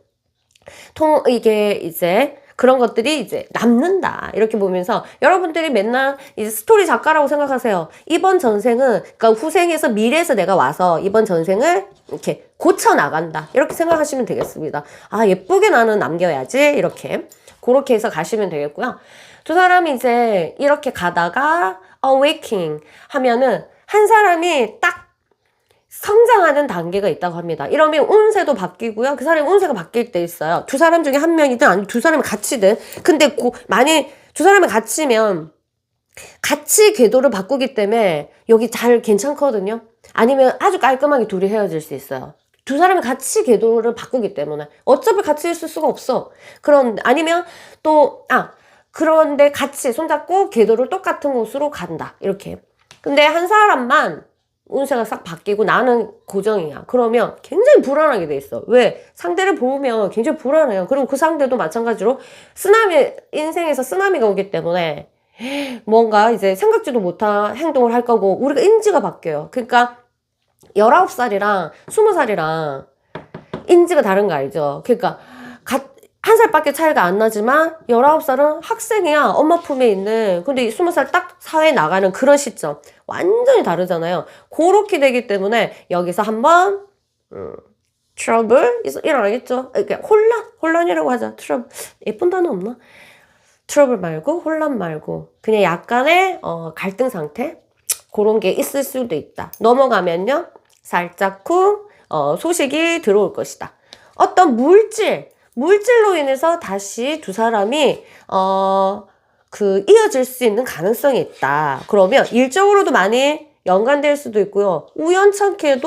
이게 이제 그런 것들이 이제 남는다. 이렇게 보면서 여러분들이 맨날 이제 스토리 작가라고 생각하세요. 이번 전생은, 그러니까 후생에서 미래에서 내가 와서 이번 전생을 이렇게 고쳐 나간다. 이렇게 생각하시면 되겠습니다. 예쁘게 나는 남겨야지. 이렇게. 그렇게 해서 가시면 되겠고요. 두 사람이 이제 이렇게 가다가 awakening 하면은 한 사람이 딱 성장하는 단계가 있다고 합니다. 이러면 운세도 바뀌고요. 그 사람의 운세가 바뀔 때 있어요. 두 사람 중에 한 명이든 아니면 두 사람이 같이든. 근데 만약 두 사람이 같이면 같이 궤도를 바꾸기 때문에 여기 잘 괜찮거든요. 아니면 아주 깔끔하게 둘이 헤어질 수 있어요. 두 사람이 같이 궤도를 바꾸기 때문에 어차피 같이 있을 수가 없어. 아니면 또 그런데 같이 손잡고 궤도를 똑같은 곳으로 간다. 이렇게. 근데 한 사람만 운세가 싹 바뀌고 나는 고정이야. 그러면 굉장히 불안하게 돼 있어. 왜? 상대를 보면 굉장히 불안해요. 그리고 그 상대도 마찬가지로 인생에서 쓰나미가 오기 때문에 뭔가 이제 생각지도 못한 행동을 할 거고, 우리가 인지가 바뀌어요. 그러니까 19살이랑 20살이랑 인지가 다른 거 알죠? 그러니까 한 살밖에 차이가 안 나지만 19살은 학생이야. 엄마 품에 있는. 근데 20살 딱 사회에 나가는 그런 시점. 완전히 다르잖아요. 그렇게 되기 때문에 여기서 한번 트러블 일어나겠죠. 그러니까 혼란이라고 하자. 트러블. 예쁜 단어 없나? 트러블 말고 혼란 말고 그냥 약간의 갈등 상태? 그런 게 있을 수도 있다. 넘어가면요. 살짝 후 소식이 들어올 것이다. 어떤 물질로 인해서 다시 두 사람이 이어질 수 있는 가능성이 있다. 그러면 일적으로도 많이 연관될 수도 있고요. 우연찮게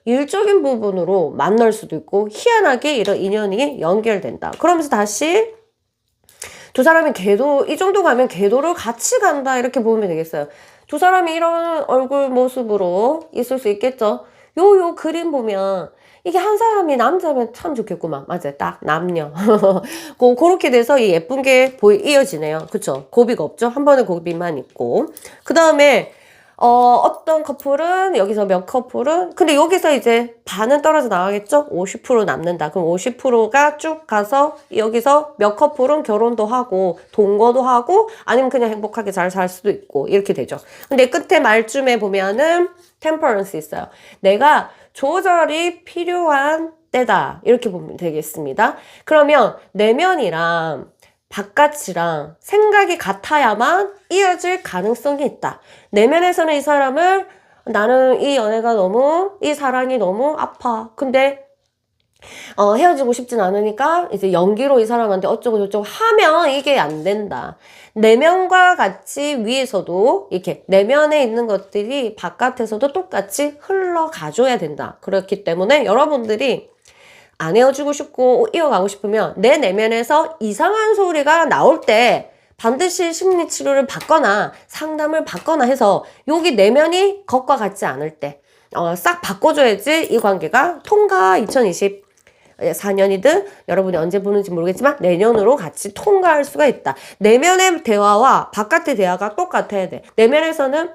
일적인 부분으로 만날 수도 있고, 희한하게 이런 인연이 연결된다. 그러면서 다시 두 사람이 이 정도 가면 궤도를 같이 간다. 이렇게 보면 되겠어요. 두 사람이 이런 얼굴 모습으로 있을 수 있겠죠. 요 그림 보면 이게 한 사람이 남자면 참 좋겠구만. 맞아요. 딱 남녀. 그렇게 돼서 이 예쁜 게 이어지네요. 그쵸? 고비가 없죠? 한 번에 고비만 있고. 그 다음에 어떤 커플은 여기서 몇 커플은 근데 여기서 이제 반은 떨어져 나가겠죠? 50% 남는다. 그럼 50%가 쭉 가서 여기서 몇 커플은 결혼도 하고 동거도 하고 아니면 그냥 행복하게 잘 살 수도 있고 이렇게 되죠. 근데 끝에 말쯤에 보면은 템퍼런스 있어요. 내가 조절이 필요한 때다. 이렇게 보면 되겠습니다. 그러면 내면이랑 바깥이랑 생각이 같아야만 이어질 가능성이 있다. 내면에서는 이 사람을 나는 이 연애가 너무 이 사랑이 너무 아파. 근데 헤어지고 싶진 않으니까 이제 연기로 이 사람한테 어쩌고 저쩌고 하면 이게 안 된다. 내면과 같이 위에서도 이렇게 내면에 있는 것들이 바깥에서도 똑같이 흘러가줘야 된다. 그렇기 때문에 여러분들이 안 헤어지고 싶고 이어가고 싶으면 내 내면에서 이상한 소리가 나올 때 반드시 심리치료를 받거나 상담을 받거나 해서 여기 내면이 겉과 같지 않을 때 싹 바꿔줘야지 이 관계가 통과 2024년이든 여러분이 언제 보는지 모르겠지만 내년으로 같이 통과할 수가 있다. 내면의 대화와 바깥의 대화가 똑같아야 돼. 내면에서는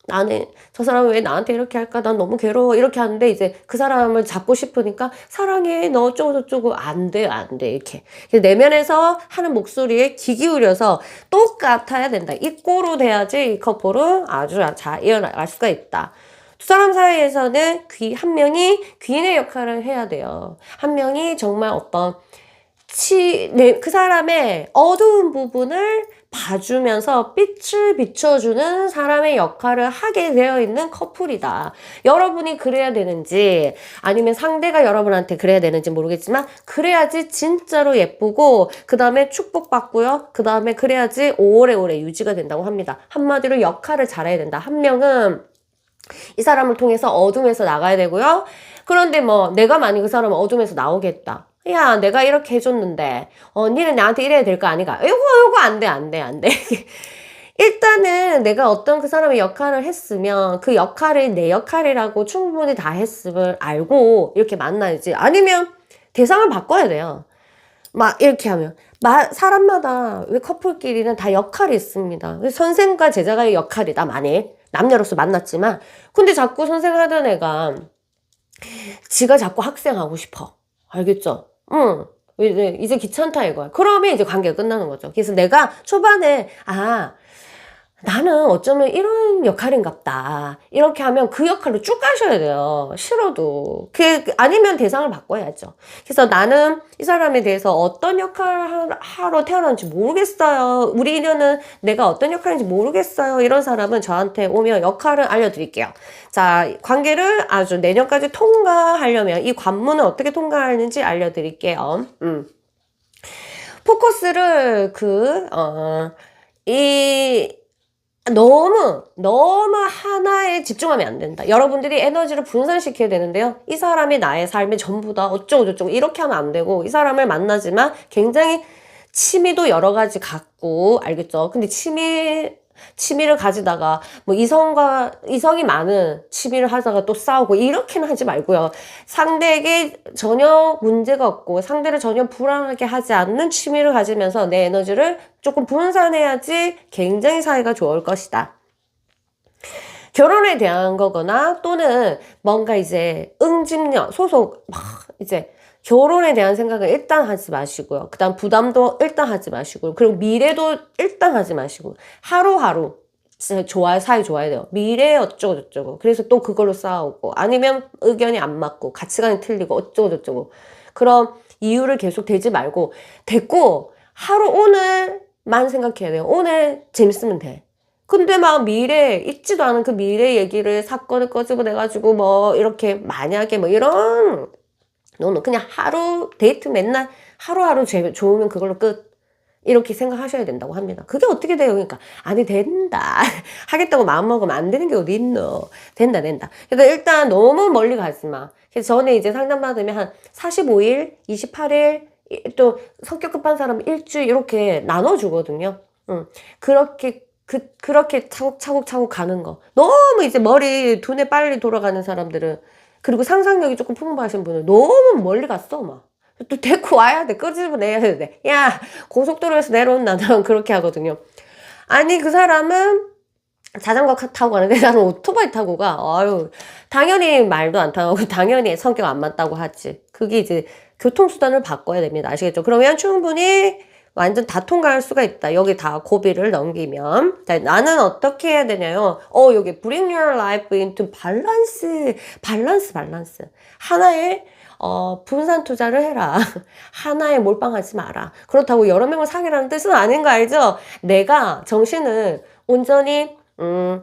나는 저 사람은 왜 나한테 이렇게 할까? 난 너무 괴로워. 이렇게 하는데 이제 그 사람을 잡고 싶으니까 사랑해. 너 어쩌고 저쩌고 안 돼. 안 돼. 이렇게. 내면에서 하는 목소리에 귀 기울여서 똑같아야 된다. 이 꼴로 돼야지 이 커플은 아주 잘 이어나갈 수가 있다. 두 사람 사이에서는 한 명이 귀인의 역할을 해야 돼요. 한 명이 정말 어떤 그 사람의 어두운 부분을 봐주면서 빛을 비춰주는 사람의 역할을 하게 되어 있는 커플이다. 여러분이 그래야 되는지 아니면 상대가 여러분한테 그래야 되는지 모르겠지만 그래야지 진짜로 예쁘고 그 다음에 축복받고요. 그 다음에 그래야지 오래오래 유지가 된다고 합니다. 한마디로 역할을 잘해야 된다. 한 명은 이 사람을 통해서 어둠에서 나가야 되고요. 그런데 뭐 내가 만약 그 사람은 어둠에서 나오겠다. 야, 내가 이렇게 해줬는데, 니는 나한테 이래야 될 거 아니가? 요거 안 돼, 안 돼, 안 돼. 일단은 내가 어떤 그 사람의 역할을 했으면 그 역할이 내 역할이라고 충분히 다 했음을 알고 이렇게 만나야지. 아니면 대상을 바꿔야 돼요. 막 이렇게 하면. 사람마다 왜 커플끼리는 다 역할이 있습니다. 선생과 제자가의 역할이다, 만약. 남녀로서 만났지만. 근데 자꾸 선생 하던 애가 지가 자꾸 학생하고 싶어. 알겠죠? 응. 이제 귀찮다 이거야. 그러면 이제 관계가 끝나는 거죠. 그래서 내가 초반에 나는 어쩌면 이런 역할인갑다. 이렇게 하면 그 역할로 쭉 가셔야 돼요. 싫어도. 아니면 대상을 바꿔야죠. 그래서 나는 이 사람에 대해서 어떤 역할을 하러 태어난지 모르겠어요. 우리 인연은 내가 어떤 역할인지 모르겠어요. 이런 사람은 저한테 오면 역할을 알려드릴게요. 자, 관계를 아주 내년까지 통과하려면 이 관문을 어떻게 통과하는지 알려드릴게요. 포커스를 너무 하나에 집중하면 안 된다. 여러분들이 에너지를 분산시켜야 되는데요. 이 사람이 나의 삶의 전부다. 어쩌고 저쩌고 이렇게 하면 안 되고 이 사람을 만나지만 굉장히 취미도 여러 가지 갖고 알겠죠? 근데 취미를 가지다가 뭐 이성이 많은 취미를 하다가 또 싸우고 이렇게는 하지 말고요. 상대에게 전혀 문제가 없고 상대를 전혀 불안하게 하지 않는 취미를 가지면서 내 에너지를 조금 분산해야지 굉장히 사이가 좋을 것이다. 결혼에 대한 거거나 또는 뭔가 이제 응집력, 소속, 이제 결혼에 대한 생각을 일단 하지 마시고요. 그 다음 부담도 일단 하지 마시고요. 그리고 미래도 일단 하지 마시고 하루하루 진짜 사이 좋아야 돼요. 미래 어쩌고 저쩌고. 그래서 또 그걸로 싸우고 아니면 의견이 안 맞고 가치관이 틀리고 어쩌고 저쩌고. 그런 이유를 계속 대지 말고 됐고 하루 오늘만 생각해야 돼요. 오늘 재밌으면 돼. 근데 막 미래 있지도 않은 그 미래 얘기를 사건을 꺼집어내가지고 뭐 이렇게 만약에 뭐 이런 너는 그냥 하루 데이트 맨날 하루하루 좋으면 그걸로 끝 이렇게 생각하셔야 된다고 합니다. 그게 어떻게 돼요? 그러니까 아니 된다 하겠다고 마음먹으면 안 되는 게 어디 있노. 된다. 그러니까 일단 너무 멀리 가지 마. 그래서 전에 이제 상담받으면 한 45일 28일 또 성격 급한 사람은 일주일 이렇게 나눠주거든요. 그렇게 차곡차곡 가는 거. 너무 이제 두뇌 빨리 돌아가는 사람들은 그리고 상상력이 조금 풍부하신 분은 너무 멀리 갔어, 막. 또 데리고 와야 돼. 끄집어내야 돼. 야, 고속도로에서 내려온다. 난 그렇게 하거든요. 아니, 그 사람은 자전거 타고 가는데 나는 오토바이 타고 가. 아유, 당연히 말도 안 타고 당연히 성격 안 맞다고 하지. 그게 이제 교통수단을 바꿔야 됩니다. 아시겠죠? 그러면 충분히 완전 다 통과할 수가 있다. 여기 다 고비를 넘기면. 자, 나는 어떻게 해야 되냐요? 여기 bring your life into balance. 밸런스. 하나에 분산 투자를 해라. 하나에 몰빵하지 마라. 그렇다고 여러 명을 사귀라는 뜻은 아닌 거 알죠? 내가 정신을 온전히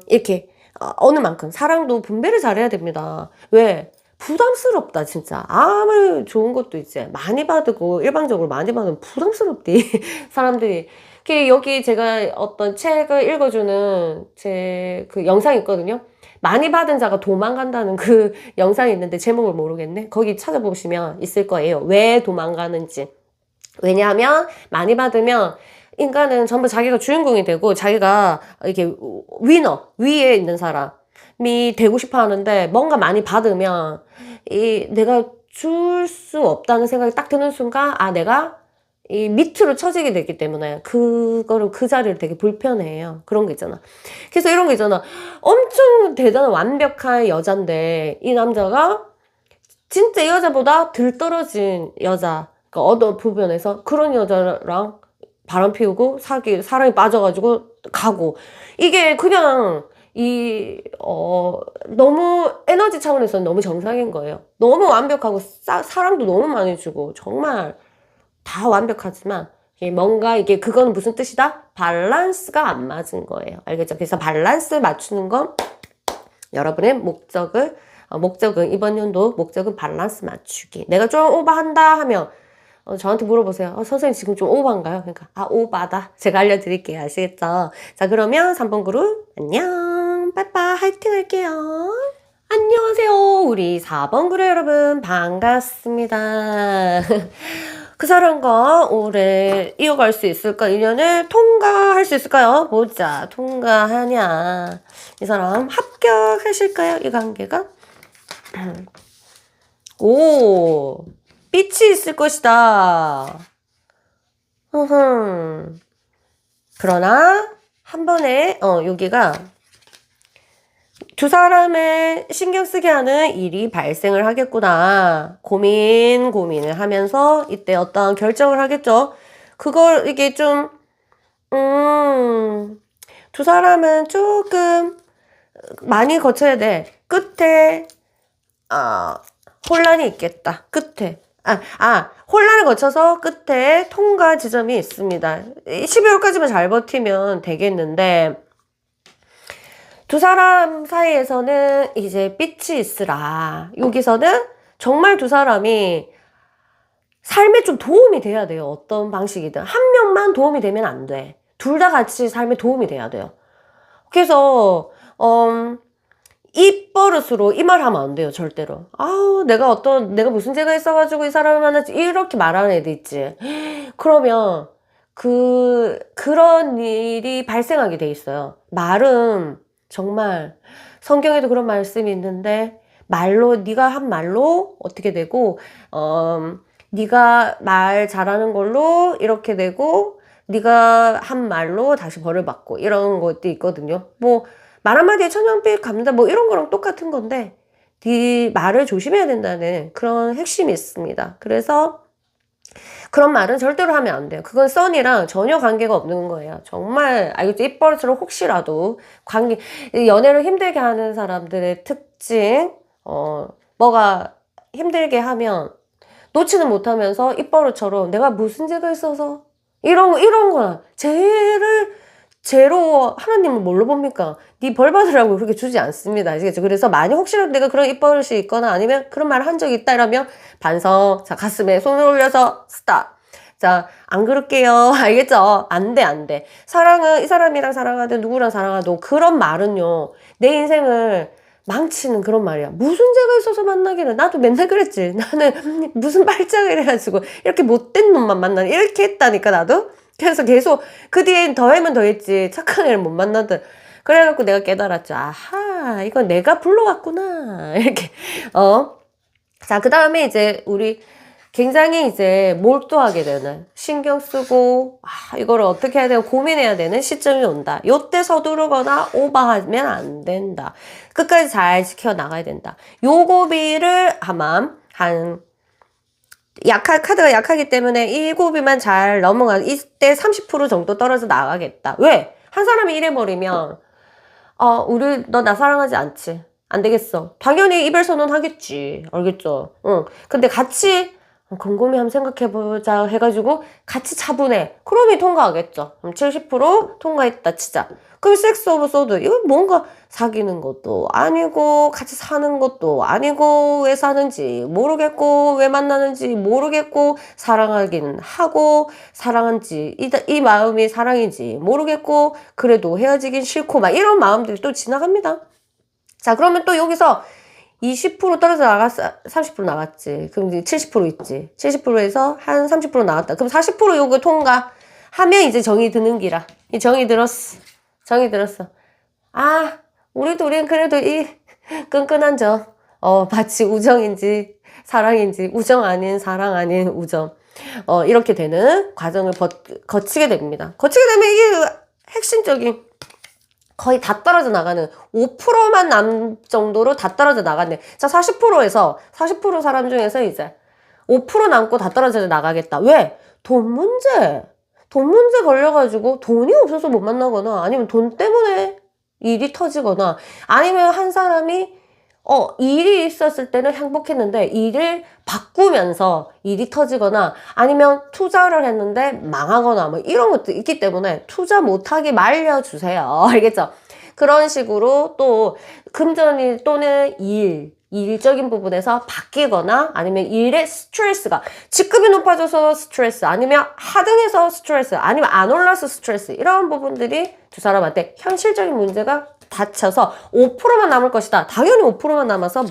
이렇게 어느 만큼 사랑도 분배를 잘해야 됩니다. 왜? 부담스럽다 진짜. 아무리 좋은 것도 이제 많이 받고 일방적으로 많이 받으면 부담스럽디 사람들이. 여기 제가 어떤 책을 읽어주는 제 그 영상이 있거든요. 많이 받은 자가 도망간다는 그 영상이 있는데 제목을 모르겠네. 거기 찾아보시면 있을 거예요. 왜 도망가는지. 왜냐하면 많이 받으면 인간은 전부 자기가 주인공이 되고 자기가 이렇게 위에 있는 사람이 되고 싶어 하는데 뭔가 많이 받으면 내가 줄 수 없다는 생각이 딱 드는 순간 내가 이 밑으로 처지게 되기 때문에 그 자리를 되게 불편해해요. 그런 거 있잖아. 그래서 이런 거 있잖아. 엄청 대단한 완벽한 여잔데 이 남자가 진짜 이 여자보다 덜 떨어진 여자, 그러니까 어떤 부분에서 그런 여자랑 바람 피우고 사랑에 빠져가지고 가고. 이게 그냥 너무 에너지 차원에서 너무 정상인 거예요. 너무 완벽하고 사랑도 너무 많이 주고 정말 다 완벽하지만 뭔가 그거는 무슨 뜻이다? 밸런스가 안 맞은 거예요. 알겠죠? 그래서 밸런스 맞추는 건 여러분의 목적은 이번 연도 목적은 밸런스 맞추기. 내가 좀 오버한다 하면 저한테 물어보세요. 선생님 지금 좀 오버인가요? 그러니까 오버다. 제가 알려드릴게요. 아시겠죠? 자, 그러면 3번 그룹 안녕. 빠이빠이. 화이팅 할게요. 안녕하세요. 우리 4번 그룹 여러분 반갑습니다. 그 사람과 올해 이어갈 수 있을까? 2년을 통과할 수 있을까요? 보자. 통과하냐. 이 사람 합격하실까요? 이 관계가? 오, 빛이 있을 것이다. 그러나 한 번에 여기가 두 사람을 신경 쓰게 하는 일이 발생을 하겠구나. 고민을 하면서 이때 어떤 결정을 하겠죠. 그걸 이게 좀 두 사람은 조금 많이 거쳐야 돼. 끝에 혼란이 있겠다. 끝에 혼란을 거쳐서 끝에 통과 지점이 있습니다. 12월까지만 잘 버티면 되겠는데 두 사람 사이에서는 이제 빛이 있으라. 여기서는 정말 두 사람이 삶에 좀 도움이 돼야 돼요. 어떤 방식이든. 한 명만 도움이 되면 안 돼. 둘 다 같이 삶에 도움이 돼야 돼요. 그래서 입버릇으로 이 말 하면 안 돼요. 절대로. 내가 무슨 죄가 있어가지고 이 사람을 만났지. 이렇게 말하는 애들 있지. 그러면 그런 일이 발생하게 돼 있어요. 말은 정말 성경에도 그런 말씀이 있는데 네가 한 말로 어떻게 되고 네가 말 잘하는 걸로 이렇게 되고 네가 한 말로 다시 벌을 받고 이런 것도 있거든요. 뭐 말 한마디에 천냥빚 갚는다 뭐 이런 거랑 똑같은 건데 네 말을 조심해야 된다는 그런 핵심이 있습니다. 그래서 그런 말은 절대로 하면 안 돼요. 그건 썬이랑 전혀 관계가 없는 거예요. 정말 알겠죠? 입버릇으로 혹시라도 연애를 힘들게 하는 사람들의 특징 뭐가 힘들게 하면 놓지는 못하면서 입버릇처럼 내가 무슨 죄가 있어서 이런 거야. 죄로 하나님은 뭘로 봅니까? 네 벌 받으라고 그렇게 주지 않습니다. 아시겠죠? 그래서 만약 혹시라도 내가 그런 입버릇이 있거나 아니면 그런 말을 한 적이 있다 이러면 반성. 자, 가슴에 손을 올려서 스탑. 자, 안 그럴게요. 알겠죠? 안 돼. 이 사람이랑 사랑하든 누구랑 사랑하든 그런 말은요. 내 인생을 망치는 그런 말이야. 무슨 죄가 있어서 만나기를. 나도 맨날 그랬지. 나는 무슨 발작을 해가지고 이렇게 못된 놈만 만나는 이렇게 했다니까 나도. 그래서 계속 그 뒤엔 더하면 더했지. 착한 애를 못 만나든. 그래갖고 내가 깨달았죠. 아하, 이건 내가 불러왔구나. 이렇게 자, 그 다음에 이제 우리 굉장히 이제 몰두하게 되는, 신경 쓰고, 이거를 어떻게 해야 되고 고민해야 되는 시점이 온다. 요때 서두르거나 오버하면 안 된다. 끝까지 잘 지켜나가야 된다. 요 고비를 아마 카드가 약하기 때문에 이 고비만 잘 넘어가, 이때 30% 정도 떨어져 나가겠다. 왜? 한 사람이 이래버리면, 너 나 사랑하지 않지? 안 되겠어. 당연히 이별 선언하겠지. 알겠죠? 응. 근데 같이 곰곰이 한번 생각해보자 해가지고 같이 차분해. 그러면 통과하겠죠. 70% 통과했다 치자. 그럼 섹스 오브 소드. 이거 뭔가 사귀는 것도 아니고 같이 사는 것도 아니고 왜 사는지 모르겠고 왜 만나는지 모르겠고 사랑하긴 하고 사랑한지 이 마음이 사랑인지 모르겠고 그래도 헤어지긴 싫고 막 이런 마음들이 또 지나갑니다. 자, 그러면 또 여기서 20% 떨어져 나갔어. 30% 나갔지. 그럼 이제 70% 있지. 70%에서 한 30% 나갔다. 그럼 40% 요거 통과. 하면 이제 정이 드는 기라. 이 정이 들었어. 정이 들었어. 우리는 그래도 이 끈끈한 정. 마치 우정인지 사랑인지 우정 아닌 사랑 아닌 우정. 이렇게 되는 과정을 거치게 됩니다. 거치게 되면 이게 핵심적인 거의 다 떨어져 나가는 5%만 남 정도로 다 떨어져 나갔네. 자, 40%에서 40% 사람 중에서 이제 5% 남고 다 떨어져 나가겠다. 왜? 돈 문제 걸려가지고 돈이 없어서 못 만나거나 아니면 돈 때문에 일이 터지거나 아니면 한 사람이 일이 있었을 때는 행복했는데 일을 바꾸면서 일이 터지거나 아니면 투자를 했는데 망하거나 뭐 이런 것도 있기 때문에 투자 못하게 말려주세요. 알겠죠? 그런 식으로 또 금전일 또는 일적인 부분에서 바뀌거나 아니면 일의 스트레스가 직급이 높아져서 스트레스 아니면 하등해서 스트레스 아니면 안 올라서 스트레스 이런 부분들이 두 사람한테 현실적인 문제가 닫혀서 5%만 남을 것이다. 당연히 5%만 남아서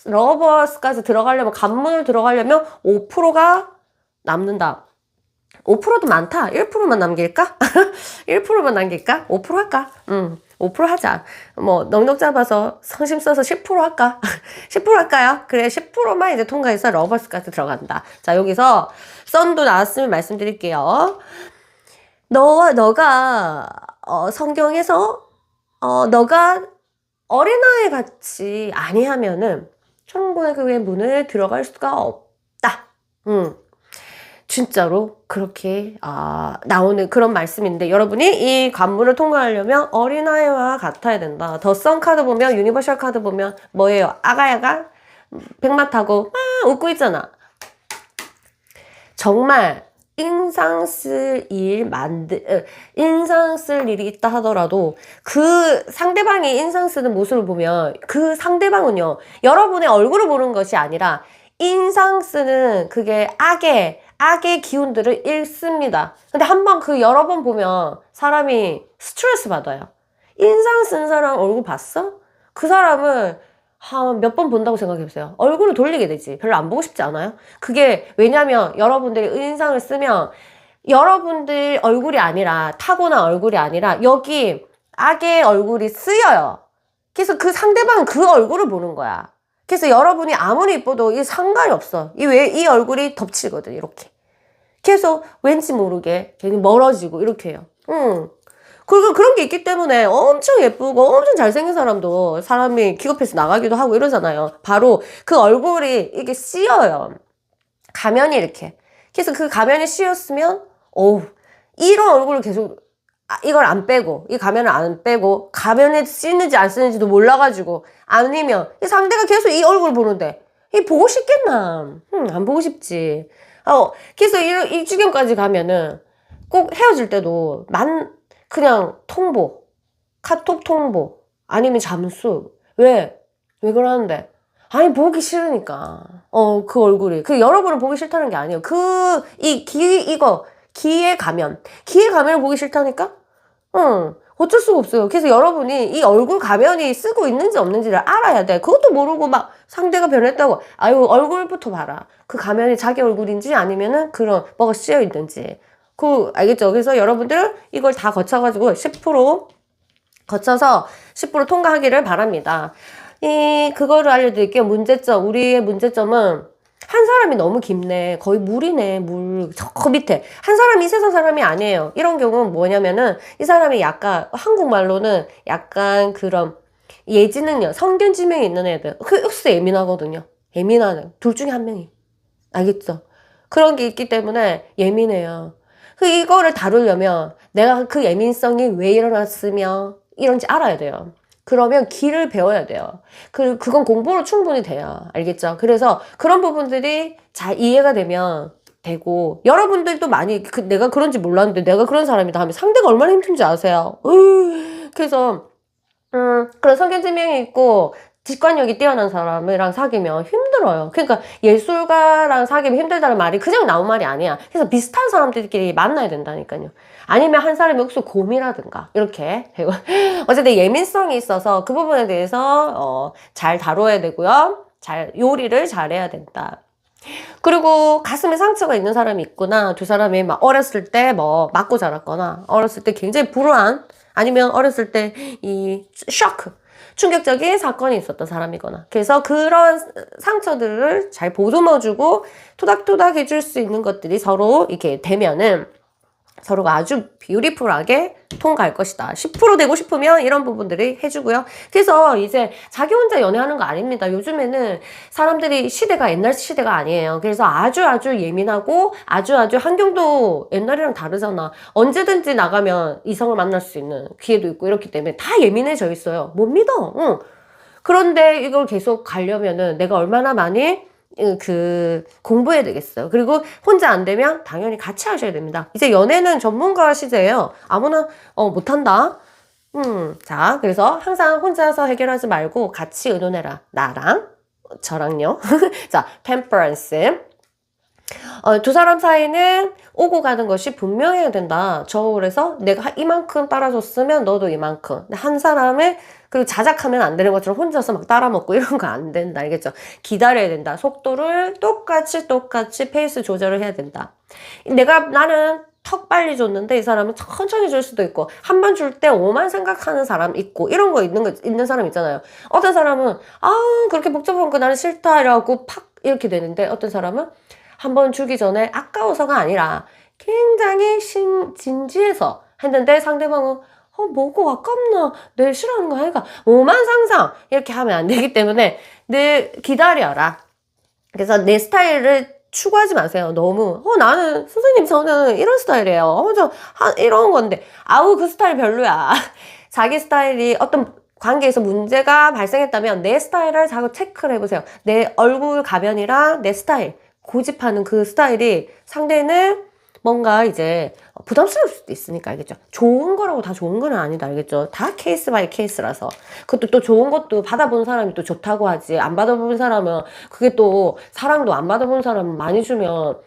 러버스까지 들어가려면 간문을 들어가려면 5%가 남는다. 5%도 많다. 1%만 남길까? 1%만 남길까? 5% 할까? 5% 하자. 넉넉 잡아서 성심 써서 10% 할까? 10% 할까요? 그래, 10%만 이제 통과해서 러버스까지 들어간다. 자, 여기서 썬도 나왔으면 말씀드릴게요. 너가 성경에서 너가 어린아이 같이 아니하면은 천국의 그 문을 들어갈 수가 없다. 진짜로 그렇게 나오는 그런 말씀인데 여러분이 이 관문을 통과하려면 어린아이와 같아야 된다. 더 썬 카드 보면 유니버셜 카드 보면 뭐예요? 아가야가 백마 타고 막 웃고 있잖아. 정말 인상 쓸 일이 있다 하더라도 그 상대방이 인상 쓰는 모습을 보면 그 상대방은요, 여러분의 얼굴을 보는 것이 아니라 인상 쓰는 그게 악의 기운들을 읽습니다. 근데 한번 여러 번 보면 사람이 스트레스 받아요. 인상 쓴 사람 얼굴 봤어? 그 사람을 몇 번 본다고 생각해보세요. 얼굴을 돌리게 되지. 별로 안 보고 싶지 않아요? 그게 왜냐면 여러분들이 인상을 쓰면 여러분들 얼굴이 아니라 타고난 얼굴이 아니라 여기 악의 얼굴이 쓰여요. 그래서 그 상대방은 그 얼굴을 보는 거야. 그래서 여러분이 아무리 이뻐도 이 상관이 없어. 이 얼굴이 덮치거든, 이렇게. 그래서 왠지 모르게 괜히 멀어지고 이렇게 해요. 그리고 그런 게 있기 때문에 엄청 예쁘고 엄청 잘생긴 사람도 사람이 기겁해서 나가기도 하고 이러잖아요. 바로 그 얼굴이 이게 씌어요. 가면이 이렇게. 그래서 그 가면이 씌었으면, 이런 얼굴을 계속, 이걸 안 빼고, 이 가면을 안 빼고, 가면에 쓰는지 안 쓰는지도 몰라가지고, 아니면, 이 상대가 계속 이 얼굴 보는데, 보고 싶겠나? 안 보고 싶지. 그래서 이 지경까지 가면은, 꼭 헤어질 때도, 그냥 통보, 카톡 통보, 아니면 잠수. 왜 그러는데? 아니, 보기 싫으니까. 그 얼굴이. 여러분을 보기 싫다는 게 아니에요. 기에 가면을 보기 싫다니까? 어쩔 수가 없어요. 그래서 여러분이 이 얼굴 가면이 쓰고 있는지 없는지를 알아야 돼. 그것도 모르고 막 상대가 변했다고. 얼굴부터 봐라. 그 가면이 자기 얼굴인지 아니면은 그런 뭐가 씌여 있는지. 알겠죠? 그래서 여러분들 이걸 다 거쳐가지고 10% 거쳐서 10% 통과하기를 바랍니다. 그거를 알려드릴게요. 우리의 문제점은 한 사람이 너무 깊네. 거의 물이네, 물. 저 밑에. 한 사람이 이 세상 사람이 아니에요. 이런 경우는 뭐냐면은, 이 사람이 약간, 한국말로는 약간 그런 예지능력, 성견지명이 있는 애들. 그 흡수 예민하거든요. 예민하네. 둘 중에 한 명이. 알겠죠? 그런 게 있기 때문에 예민해요. 이거를 다루려면 내가 그 예민성이 왜 일어났으며 이런지 알아야 돼요. 그러면 길을 배워야 돼요. 그건 공부로 충분히 돼요. 알겠죠? 그래서 그런 부분들이 잘 이해가 되면 되고, 여러분들도 많이, 내가 그런지 몰랐는데 내가 그런 사람이다 하면 상대가 얼마나 힘든지 아세요? 그래서, 그런 성견지명이 있고, 직관력이 뛰어난 사람이랑 사귀면 힘들어요. 그러니까 예술가랑 사귀면 힘들다는 말이 그냥 나온 말이 아니야. 그래서 비슷한 사람들끼리 만나야 된다니까요. 아니면 한 사람이 혹시 곰이라든가 이렇게 되고 어쨌든 예민성이 있어서 그 부분에 대해서 잘 다뤄야 되고요. 잘 요리를 잘해야 된다. 그리고 가슴에 상처가 있는 사람이 있구나. 두 사람이 막 어렸을 때 뭐 맞고 자랐거나 어렸을 때 굉장히 불우한 아니면 어렸을 때 이 쇼크 충격적인 사건이 있었던 사람이거나 그래서 그런 상처들을 잘 보듬어주고 토닥토닥 해줄 수 있는 것들이 서로 이렇게 되면은 서로가 아주 뷰티풀하게 통과할 것이다. 10% 되고 싶으면 이런 부분들이 해주고요. 그래서 이제 자기 혼자 연애하는 거 아닙니다. 요즘에는 사람들이 시대가 옛날 시대가 아니에요. 그래서 아주 예민하고 아주 환경도 옛날이랑 다르잖아. 언제든지 나가면 이성을 만날 수 있는 기회도 있고 이렇기 때문에 다 예민해져 있어요. 못 믿어. 응. 그런데 이걸 계속 가려면은 내가 얼마나 많이 공부해야 되겠어요. 그리고 혼자 안 되면 당연히 같이 하셔야 됩니다. 이제 연애는 전문가 시대예요. 아무나, 못한다. 자, 그래서 항상 혼자서 해결하지 말고 같이 의논해라. 나랑, 저랑요. 자, 템퍼런스. 두 사람 사이는 오고 가는 것이 분명해야 된다. 그래서 내가 이만큼 따라줬으면 너도 이만큼. 한 사람을 그리고 자작하면 안 되는 것처럼 혼자서 막 따라먹고 이런 거 안 된다. 알겠죠? 기다려야 된다. 속도를 똑같이 페이스 조절을 해야 된다. 나는 턱 빨리 줬는데 이 사람은 천천히 줄 수도 있고 한 번 줄 때 오만 생각하는 사람 있고 이런 거 있는 사람 있잖아요. 어떤 사람은 그렇게 복잡한 거 나는 싫다 이러고 팍 이렇게 되는데 어떤 사람은 한 번 주기 전에 아까워서가 아니라 굉장히 진지해서 했는데 상대방은 뭐고 아깝나 내 싫어하는 거 아니까 오만 상상 이렇게 하면 안 되기 때문에 늘 기다려라. 그래서 내 스타일을 추구하지 마세요. 너무 나는 선생님 저는 이런 스타일이에요. 이런 건데 그 스타일 별로야. 자기 스타일이 어떤 관계에서 문제가 발생했다면 내 스타일을 자꾸 체크를 해보세요. 내 얼굴 가면이랑 내 스타일 고집하는 그 스타일이 상대는 뭔가 이제 부담스러울 수도 있으니까 알겠죠? 좋은 거라고 다 좋은 건 아니다 알겠죠? 다 케이스 바이 케이스라서 그것도 또 좋은 것도 받아본 사람이 또 좋다고 하지 안 받아본 사람은 그게 또 사랑도 안 받아본 사람은 많이 주면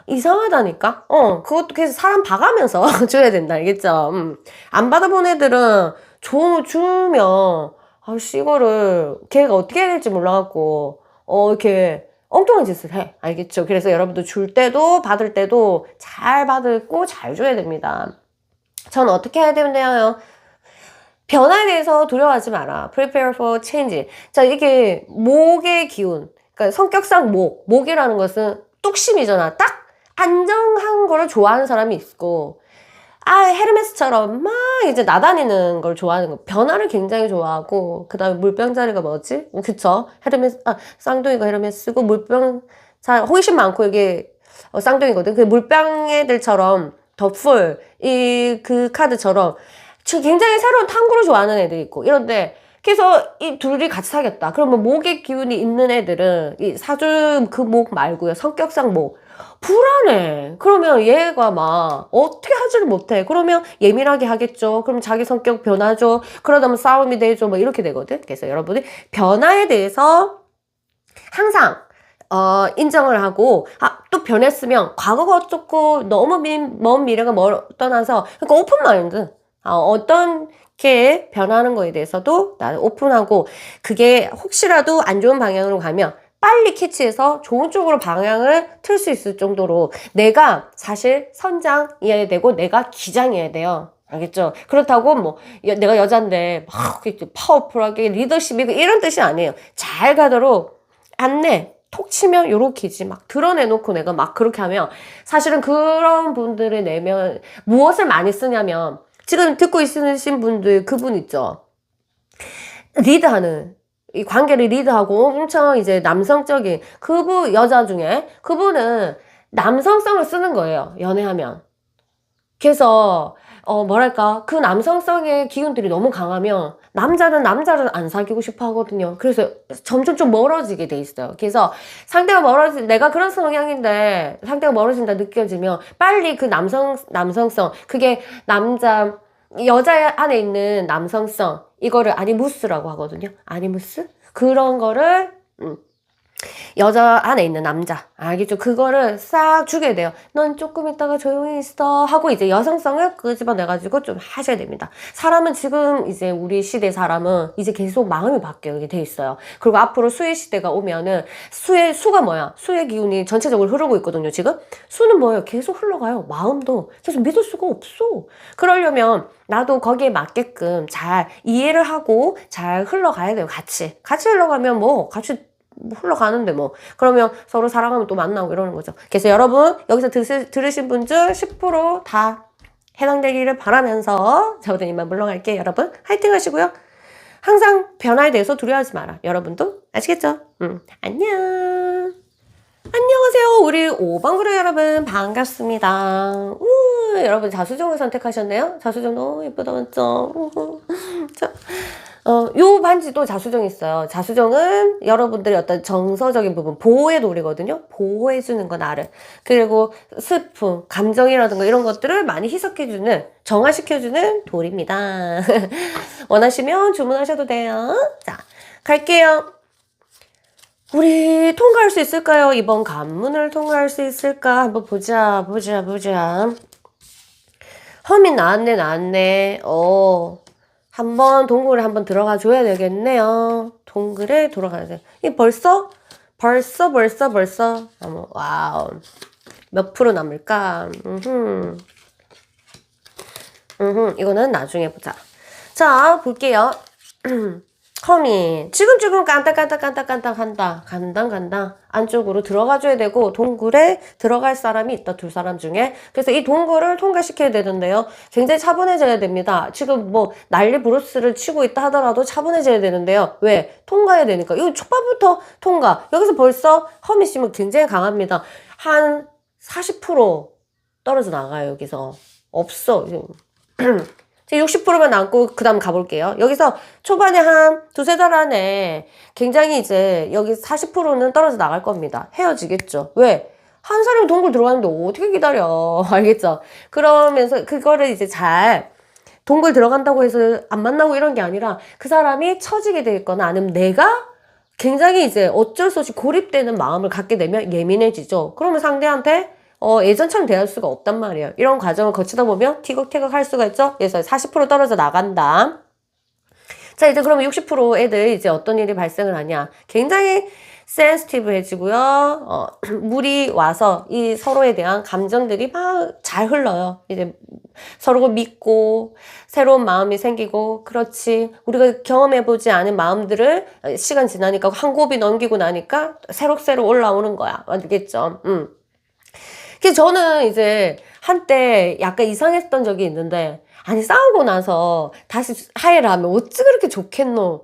이상하다니까? 그것도 계속 사람 봐가면서 줘야 된다 알겠죠? 안 받아본 애들은 주면 이거를 걔가 어떻게 해야 될지 몰라갖고 이렇게 엉뚱한 짓을 해. 알겠죠? 그래서 여러분도 줄 때도 받을 때도 잘 받고 잘 줘야 됩니다. 전 어떻게 해야 되나요? 변화에 대해서 두려워하지 마라. Prepare for change. 자, 이게 목의 기운. 그러니까 성격상 목이라는 것은 뚝심이잖아. 딱 안정한 거를 좋아하는 사람이 있고 헤르메스처럼 막 이제 나다니는 걸 좋아하는 거. 변화를 굉장히 좋아하고, 그 다음에 물병자리가 뭐지? 그쵸? 쌍둥이가 헤르메스고, 물병자, 호기심 많고, 이게, 쌍둥이거든. 그 물병 애들처럼, 그 카드처럼, 굉장히 새로운 탐구를 좋아하는 애들이 있고, 이런데, 그래서 이 둘이 같이 사귀었다. 그러면 목의 기운이 있는 애들은, 이 사주 그 목 말고요. 성격상 목. 불안해. 그러면 얘가 막 어떻게 하지를 못해. 그러면 예민하게 하겠죠. 그럼 자기 성격 변하죠. 그러다 보면 싸움이 되죠. 뭐 이렇게 되거든. 그래서 여러분이 변화에 대해서 항상 인정을 하고 또 변했으면 과거가 어떻고 너무 먼 미래가 떠나서 그러니까 오픈 마인드. 어떤 게 변하는 거에 대해서도 나는 오픈하고 그게 혹시라도 안 좋은 방향으로 가면 빨리 캐치해서 좋은 쪽으로 방향을 틀 수 있을 정도로 내가 사실 선장이어야 되고 내가 기장이어야 돼요. 알겠죠? 그렇다고 뭐 내가 여잔데 막 파워풀하게 리더십이고 이런 뜻이 아니에요. 잘 가도록 안내 톡 치면 요렇게지 막 드러내놓고 내가 막 그렇게 하면 사실은 그런 분들의 내면 무엇을 많이 쓰냐면 지금 듣고 있으신 분들 그분 있죠. 리드하는 이 관계를 리드하고 엄청 이제 남성적인 그분 여자 중에 그분은 남성성을 쓰는 거예요. 연애하면. 그래서 뭐랄까 그 남성성의 기운들이 너무 강하면 남자는 남자를 안 사귀고 싶어 하거든요. 그래서 점점 좀 멀어지게 돼 있어요. 그래서 상대가 내가 그런 성향인데 상대가 멀어진다 느껴지면 빨리 그 남성성 그게 여자 안에 있는 남성성 이거를 아니무스라고 하거든요. 아니무스 그런 거를 여자 안에 있는 남자 알겠죠? 그거를 싹 주게 돼요. 넌 조금 있다가 조용히 있어 하고 이제 여성성을 끄집어내가지고 좀 하셔야 됩니다. 사람은 지금 이제 우리 시대 사람은 이제 계속 마음이 바뀌게 돼 있어요. 그리고 앞으로 수의 시대가 오면은 수가 뭐야? 수의 기운이 전체적으로 흐르고 있거든요. 지금 수는 뭐예요? 계속 흘러가요. 마음도 계속 믿을 수가 없어. 그러려면 나도 거기에 맞게끔 잘 이해를 하고 잘 흘러가야 돼요. 같이 흘러가면 뭐 같이 흘러가는데 뭐 그러면 서로 사랑하면 또 만나고 이러는 거죠. 그래서 여러분 여기서 들으신 분들 10%다 해당되기를 바라면서 저도 이만 물러갈게요. 여러분 화이팅 하시고요. 항상 변화에 대해서 두려워하지 마라. 여러분도 아시겠죠? 안녕. 안녕하세요. 우리 5번 그룹 여러분 반갑습니다. 여러분 자수정을 선택하셨네요. 자수정 너무 예쁘다 맞죠? 자, 요 반지도 자수정이 있어요. 자수정은 여러분들의 어떤 정서적인 부분, 보호의 돌이거든요. 보호해주는 거, 나를. 그리고 슬픔, 감정이라든가 이런 것들을 많이 희석해주는, 정화시켜주는 돌입니다. 원하시면 주문하셔도 돼요. 자, 갈게요. 우리 통과할 수 있을까요? 이번 관문을 통과할 수 있을까? 한번 보자. 험이 나왔네. 한번 동굴에 한번 들어가 줘야 되겠네요. 동굴에 들어가야 돼. 이 벌써? 와우. 몇 프로 남을까? 이거는 나중에 보자. 자, 볼게요. 험이 지금 깐딱깐딱 간당 안쪽으로 들어가줘야 되고 동굴에 들어갈 사람이 있다. 두 사람 중에. 그래서 이 동굴을 통과시켜야 되는데요. 굉장히 차분해져야 됩니다. 지금 뭐 난리 브루스를 치고 있다 하더라도 차분해져야 되는데요. 왜? 통과해야 되니까. 이거 초반부터 통과. 여기서 벌써 험이 씨는 굉장히 강합니다. 한 40% 떨어져 나가요. 여기서. 없어. 60%만 남고 그 다음 가볼게요. 여기서 초반에 한 두세 달 안에 굉장히 이제 여기 40%는 떨어져 나갈 겁니다. 헤어지겠죠. 왜? 한 사람이 동굴 들어가는데 어떻게 기다려. 알겠죠? 그러면서 그거를 이제 잘 동굴 들어간다고 해서 안 만나고 이런 게 아니라 그 사람이 처지게 돼 있거나 아니면 내가 굉장히 이제 어쩔 수 없이 고립되는 마음을 갖게 되면 예민해지죠. 그러면 상대한테 예전처럼 대할 수가 없단 말이에요. 이런 과정을 거치다 보면 티격태격 할 수가 있죠. 그래서 40% 떨어져 나간다. 자, 이제 그러면 60% 애들 이제 어떤 일이 발생을 하냐. 굉장히 센시티브해지고요. 물이 와서 이 서로에 대한 감정들이 막 잘 흘러요. 이제 서로를 믿고 새로운 마음이 생기고 그렇지. 우리가 경험해보지 않은 마음들을 시간 지나니까 한 곱이 넘기고 나니까 새록새록 올라오는 거야. 알겠죠? 그래서 저는 이제 한때 약간 이상했던 적이 있는데 아니 싸우고 나서 다시 화해를 하면 어찌 그렇게 좋겠노.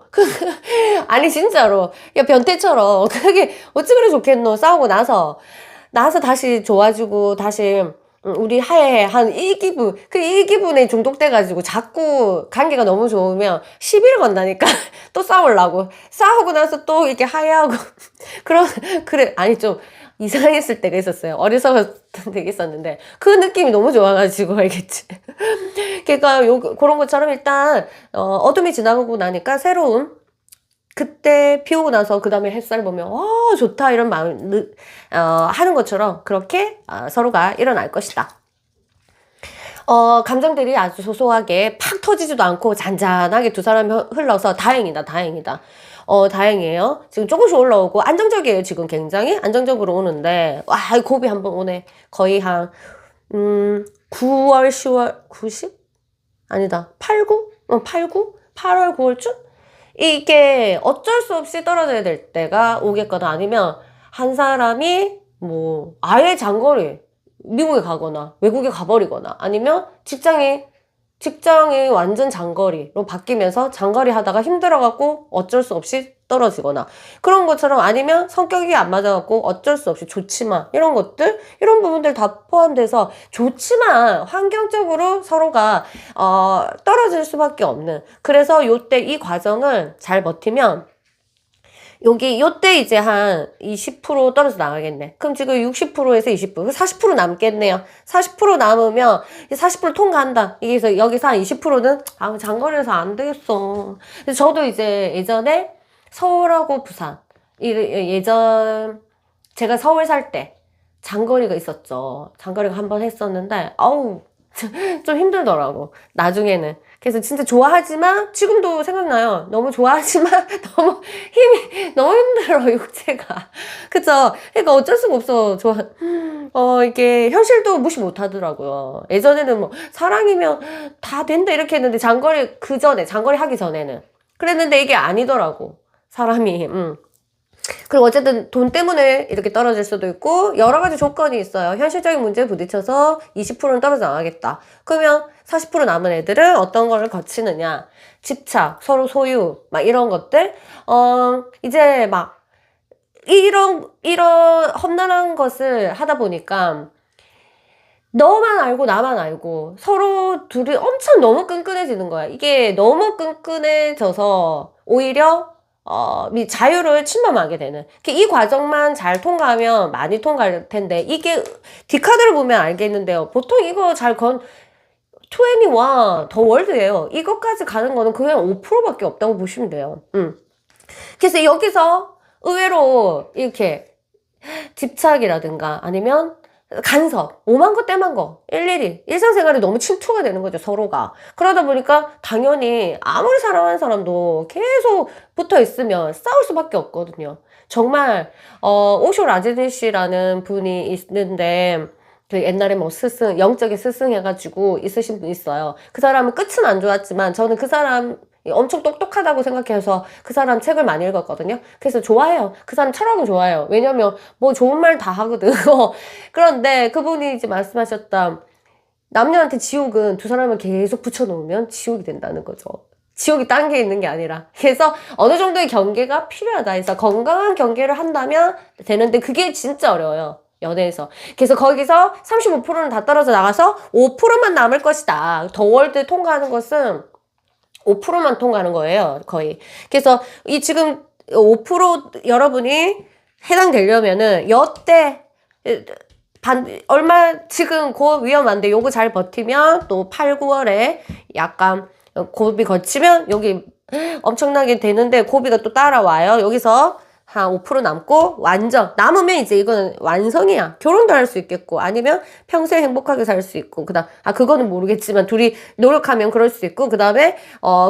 아니 진짜로 야 변태처럼 그게 어찌 그렇게 좋겠노. 싸우고 나서 다시 좋아지고 다시 우리 화해해 한 이 기분 그 이 기분에 중독돼가지고 자꾸 관계가 너무 좋으면 시비를 건다니까. 또 싸우려고 싸우고 나서 또 이렇게 화해하고 그래 아니 좀 이상했을 때가 있었어요. 어리석었던 때가 있었는데 그 느낌이 너무 좋아가지고 알겠지. 그러니까 그런 것처럼 일단 어둠이 지나고 나니까 새로운 그때 비 오고 나서 그 다음에 햇살 보면 좋다 이런 마음 하는 것처럼 그렇게 서로가 일어날 것이다. 감정들이 아주 소소하게 팍 터지지도 않고 잔잔하게 두 사람이 흘러서 다행이다. 다행이에요. 지금 조금씩 올라오고 안정적이에요. 지금 굉장히 안정적으로 오는데 와 곱이 한번 오네. 거의 한 9월 10월 90? 아니다 8, 9? 8월 9월쯤? 이게 어쩔 수 없이 떨어져야 될 때가 오겠거나 아니면 한 사람이 뭐 아예 장거리 미국에 가거나 외국에 가버리거나 아니면 직장이 완전 장거리로 바뀌면서 장거리 하다가 힘들어갖고 어쩔 수 없이 떨어지거나 그런 것처럼 아니면 성격이 안 맞아갖고 어쩔 수 없이 좋지만 이런 것들 이런 부분들 다 포함돼서 좋지만 환경적으로 서로가 떨어질 수밖에 없는 그래서 요때 이 과정을 잘 버티면 요때 이제 한 20% 떨어져 나가겠네. 그럼 지금 60%에서 20%, 40% 남겠네요. 40% 남으면 40% 통과한다. 이게 여기서 한 20%는 장거리에서 안 되겠어. 저도 이제 예전에 서울하고 부산 제가 서울 살 때 장거리가 있었죠. 장거리가 한 번 했었는데 아우 좀 힘들더라고 나중에는. 그래서 진짜 좋아하지만 지금도 생각나요. 너무 좋아하지만 너무 힘들어 육체가. 그쵸? 그러니까 어쩔 수가 없어. 이게 현실도 무시 못 하더라고요. 예전에는 뭐 사랑이면 다 된다 이렇게 했는데 장거리 하기 전에는 그랬는데 이게 아니더라고 사람이. 그리고 어쨌든 돈 때문에 이렇게 떨어질 수도 있고 여러 가지 조건이 있어요. 현실적인 문제에 부딪혀서 20%는 떨어져 나가겠다. 그러면 40% 남은 애들은 어떤 거를 거치느냐. 집착, 서로 소유, 막 이런 것들. 이제 막 이런 험난한 것을 하다 보니까 너만 알고 나만 알고 서로 둘이 엄청 너무 끈끈해지는 거야. 이게 너무 끈끈해져서 오히려 자유를 침범하게 되는. 이 과정만 잘 통과하면 많이 통과할 텐데, 이게 뒷카드를 보면 알겠는데요. 보통 이거 21, 더 월드예요. 이것까지 가는 거는 그냥 5%밖에 없다고 보시면 돼요. 그래서 여기서 의외로 이렇게 집착이라든가 아니면 간섭, 오만 거 떼만 거 일일이 일상생활에 너무 침투가 되는 거죠 서로가. 그러다 보니까 당연히 아무리 사랑하는 사람도 계속 붙어 있으면 싸울 수밖에 없거든요. 정말 오쇼 라제니 씨라는 분이 있는데 그 옛날에 뭐 영적인 스승 해가지고 있으신 분 있어요. 그 사람은 끝은 안 좋았지만 저는 그 사람 엄청 똑똑하다고 생각해서 그 사람 책을 많이 읽었거든요. 그래서 좋아해요. 그 사람 철학은 좋아해요. 왜냐면 뭐 좋은 말 다 하거든. 그런데 그분이 이제 말씀하셨다. 남녀한테 지옥은 두 사람을 계속 붙여놓으면 지옥이 된다는 거죠. 지옥이 딴 게 있는 게 아니라. 그래서 어느 정도의 경계가 필요하다 해서 건강한 경계를 한다면 되는데 그게 진짜 어려워요. 연애에서. 그래서 거기서 35%는 다 떨어져 나가서 5%만 남을 것이다. 더 월드 통과하는 것은 5%만 통과하는 거예요, 거의. 그래서 지금 5% 여러분이 해당되려면은 여태 지금 위험한데 요거 잘 버티면 또 8, 9월에 약간 고비 거치면 여기 엄청나게 되는데 고비가 또 따라와요. 여기서 한 5% 남고 남으면 이제 이거는 완성이야. 결혼도 할 수 있겠고 아니면 평생 행복하게 살 수 있고 그거는 모르겠지만 둘이 노력하면 그럴 수 있고 그 다음에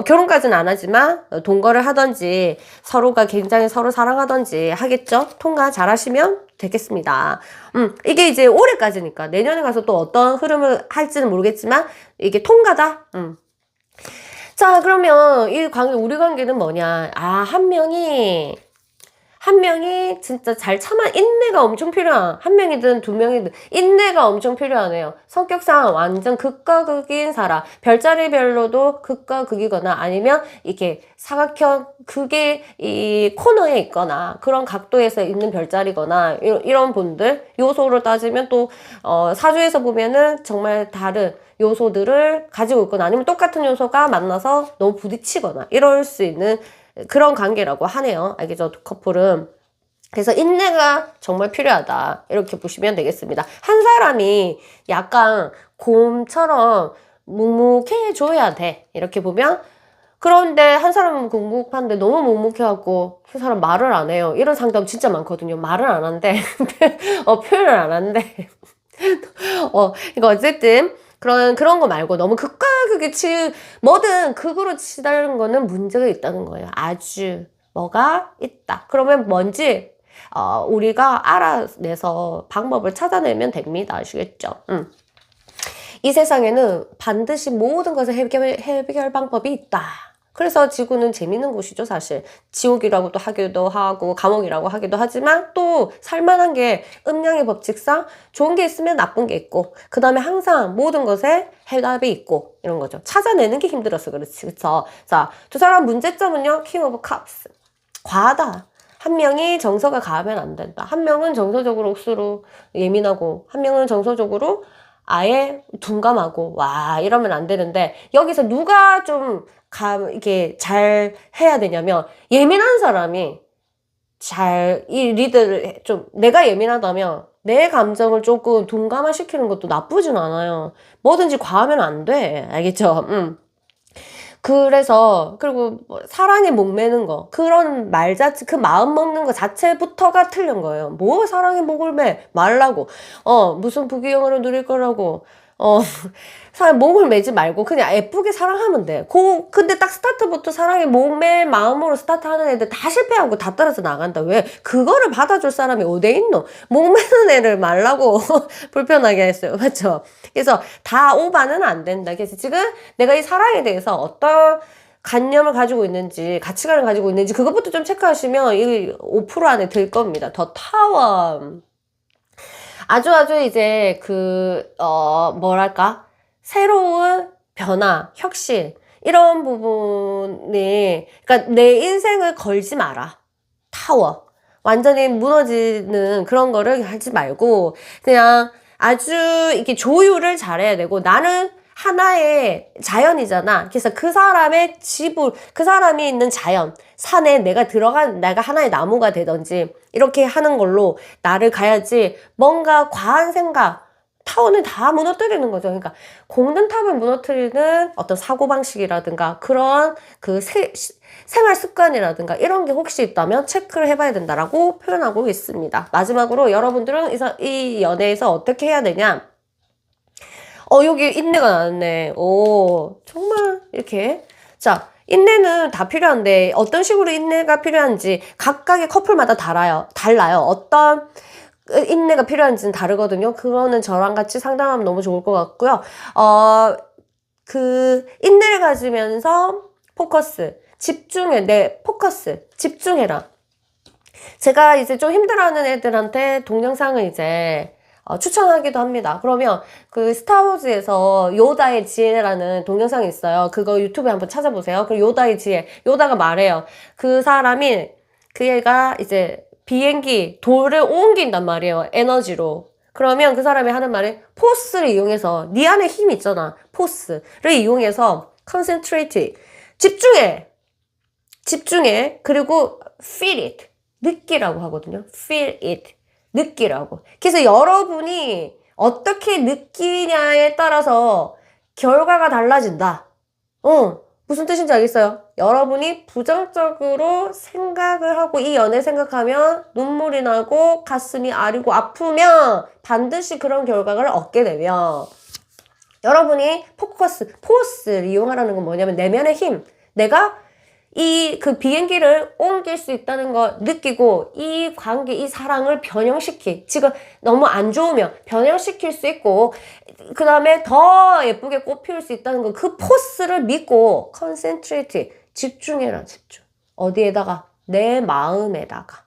결혼까지는 안 하지만 동거를 하던지 서로가 굉장히 서로 사랑하던지 하겠죠. 통과 잘 하시면 되겠습니다. 이게 이제 올해까지니까 내년에 가서 또 어떤 흐름을 할지는 모르겠지만 이게 통과다. 자, 그러면 우리 관계는 뭐냐. 한 명이 진짜 잘 인내가 엄청 필요한, 한 명이든 두 명이든 인내가 엄청 필요하네요. 성격상 완전 극과 극인 사람. 별자리별로도 극과 극이거나 아니면 이렇게 사각형, 그게 이 코너에 있거나 그런 각도에서 있는 별자리거나 이런 분들, 요소로 따지면 또, 사주에서 보면은 정말 다른 요소들을 가지고 있거나 아니면 똑같은 요소가 만나서 너무 부딪히거나 이럴 수 있는 그런 관계라고 하네요. 알겠죠? 두 커플은. 그래서 인내가 정말 필요하다. 이렇게 보시면 되겠습니다. 한 사람이 약간 곰처럼 묵묵해줘야 돼. 이렇게 보면. 그런데 한 사람은 묵묵한데 너무 묵묵해갖고 그 사람 말을 안 해요. 이런 상담 진짜 많거든요. 말을 안 한대. 표현을 안 한대. 이거 어쨌든. 그런 거 말고 너무 극과 극이 뭐든 극으로 치달은 거는 문제가 있다는 거예요. 아주 뭐가 있다. 그러면 뭔지 우리가 알아내서 방법을 찾아내면 됩니다. 아시겠죠? 이 세상에는 반드시 모든 것을 해결 방법이 있다. 그래서 지구는 재밌는 곳이죠, 사실. 지옥이라고도 하기도 하고, 감옥이라고 하기도 하지만, 또 살만한 게 음양의 법칙상 좋은 게 있으면 나쁜 게 있고, 그 다음에 항상 모든 것에 해답이 있고, 이런 거죠. 찾아내는 게 힘들어서 그렇지, 그쵸? 자, 두 사람 문제점은요, 킹 오브 컵스. 과하다. 한 명이 정서가 가하면 안 된다. 한 명은 정서적으로 억수로 예민하고, 한 명은 정서적으로 아예 둔감하고, 와, 이러면 안 되는데, 여기서 누가 좀, 이게 잘 해야 되냐면, 예민한 사람이 이 리드를 좀, 내가 예민하다면, 내 감정을 조금 둔감화시키는 것도 나쁘진 않아요. 뭐든지 과하면 안 돼. 알겠죠? 그래서, 그리고 뭐 사랑에 목매는 거, 그런 말 자체, 그 마음 먹는 거 자체부터가 틀린 거예요. 뭐 사랑에 목을 매? 말라고. 무슨 부귀영화를 누릴 거라고. 어, 목을 매지 말고 그냥 예쁘게 사랑하면 돼. 근데 딱 스타트부터 사랑에 목맬 마음으로 스타트하는 애들 다 실패하고 다 떨어져 나간다. 왜? 그거를 받아줄 사람이 어디 있노? 목매는 애를 말라고 불편하게 했어요. 맞죠? 그래서 다 오바는 안 된다. 그래서 지금 내가 이 사랑에 대해서 어떤 관념을 가지고 있는지, 가치관을 가지고 있는지, 그것부터 좀 체크하시면 이 5% 안에 들 겁니다. 더 타워. 아주 이제 뭐랄까, 새로운 변화, 혁신, 이런 부분이, 그러니까 내 인생을 걸지 마라. 타워. 완전히 무너지는 그런 거를 하지 말고, 그냥 아주 이렇게 조율을 잘해야 되고, 나는 하나의 자연이잖아. 그래서 그 사람의 그 사람이 있는 자연, 산에 내가 하나의 나무가 되든지, 이렇게 하는 걸로 나를 가야지, 뭔가 과한 생각, 타원을 다 무너뜨리는 거죠. 그러니까, 공든탑을 무너뜨리는 어떤 사고방식이라든가, 그런 생활 습관이라든가, 이런 게 혹시 있다면 체크를 해봐야 된다라고 표현하고 있습니다. 마지막으로 여러분들은 이 연애에서 어떻게 해야 되냐? 여기 인내가 나왔네. 오, 정말, 이렇게. 자, 인내는 다 필요한데, 어떤 식으로 인내가 필요한지, 각각의 커플마다 달라요. 어떤 인내가 필요한지는 다르거든요. 그거는 저랑 같이 상담하면 너무 좋을 것 같고요. 인내를 가지면서 집중해라. 제가 이제 좀 힘들어하는 애들한테 동영상을 이제 추천하기도 합니다. 그러면 그 스타워즈에서 요다의 지혜라는 동영상이 있어요. 그거 유튜브에 한번 찾아보세요. 그 요다의 지혜. 요다가 말해요. 그 애가 이제 비행기 돌을 옮긴단 말이에요. 에너지로. 그러면 그 사람이 하는 말이 포스를 이용해서, 네 안에 힘이 있잖아. 포스를 이용해서 concentrate. 집중해. 그리고 feel it. 느끼라고 하거든요. feel it. 느끼라고. 그래서 여러분이 어떻게 느끼냐에 따라서 결과가 달라진다. 무슨 뜻인지 알겠어요? 여러분이 부정적으로 생각을 하고 이 연애 생각하면 눈물이 나고 가슴이 아리고 아프면 반드시 그런 결과를 얻게 되면, 여러분이 포스를 이용하라는 건 뭐냐면 내면의 힘. 내가 그 비행기를 옮길 수 있다는 걸 느끼고, 이 관계, 이 사랑을 지금 너무 안 좋으면 변형시킬 수 있고, 그 다음에 더 예쁘게 꽃 피울 수 있다는 거, 그 포스를 믿고, concentrate. 집중해라, 집중. 어디에다가? 내 마음에다가.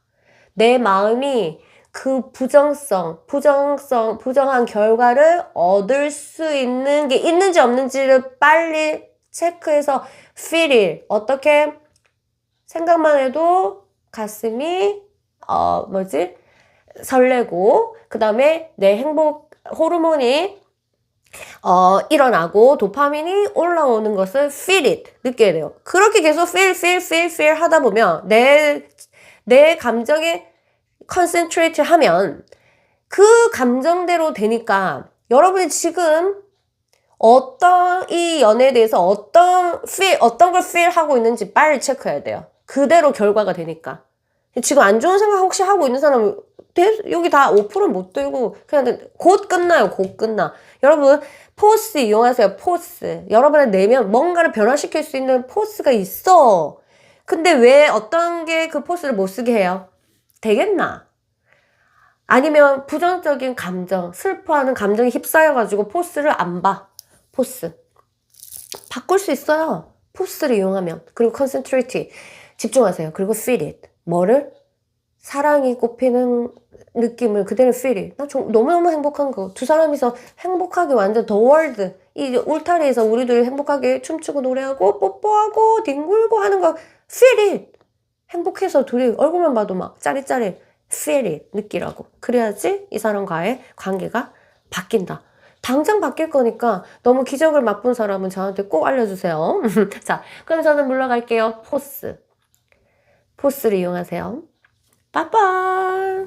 내 마음이 그 부정한 결과를 얻을 수 있는 게 있는지 없는지를 빨리 체크해서 feel it. 어떻게? 생각만 해도 가슴이 설레고, 그 다음에 내 행복 호르몬이 일어나고 도파민이 올라오는 것을 feel it. 느껴야 돼요. 그렇게 계속 feel 하다 보면 내 감정에 concentrate 하면 그 감정대로 되니까, 여러분이 지금 이 연애에 대해서 어떤 걸 feel 하고 있는지 빨리 체크해야 돼요. 그대로 결과가 되니까. 지금 안 좋은 생각 혹시 하고 있는 사람은 여기 다 5% 못 들고 그냥 곧 끝나요. 곧 끝나. 여러분, 포스 이용하세요. 포스. 여러분의 내면 뭔가를 변화시킬 수 있는 포스가 있어. 근데 왜 어떤 게 그 포스를 못 쓰게 해요? 되겠나? 아니면 부정적인 감정, 슬퍼하는 감정이 휩싸여가지고 포스를 안 봐. 포스. 바꿀 수 있어요. 포스를 이용하면. 그리고 concentrate, 집중하세요. 그리고 feel it. 뭐를? 사랑이 꽃피는 느낌을 그대로 feel it. 나 너무너무 행복한 거. 두 사람이서 행복하게 완전 the world. 이 울타리에서 우리들 행복하게 춤추고 노래하고 뽀뽀하고 뒹굴고 하는 거 feel it. 행복해서 둘이 얼굴만 봐도 막 짜릿짜릿 feel it. 느끼라고. 그래야지 이 사람과의 관계가 바뀐다. 당장 바뀔 거니까 너무 기적을 맛본 사람은 저한테 꼭 알려주세요. 자, 그럼 저는 물러갈게요. 포스를 이용하세요. 빠빠.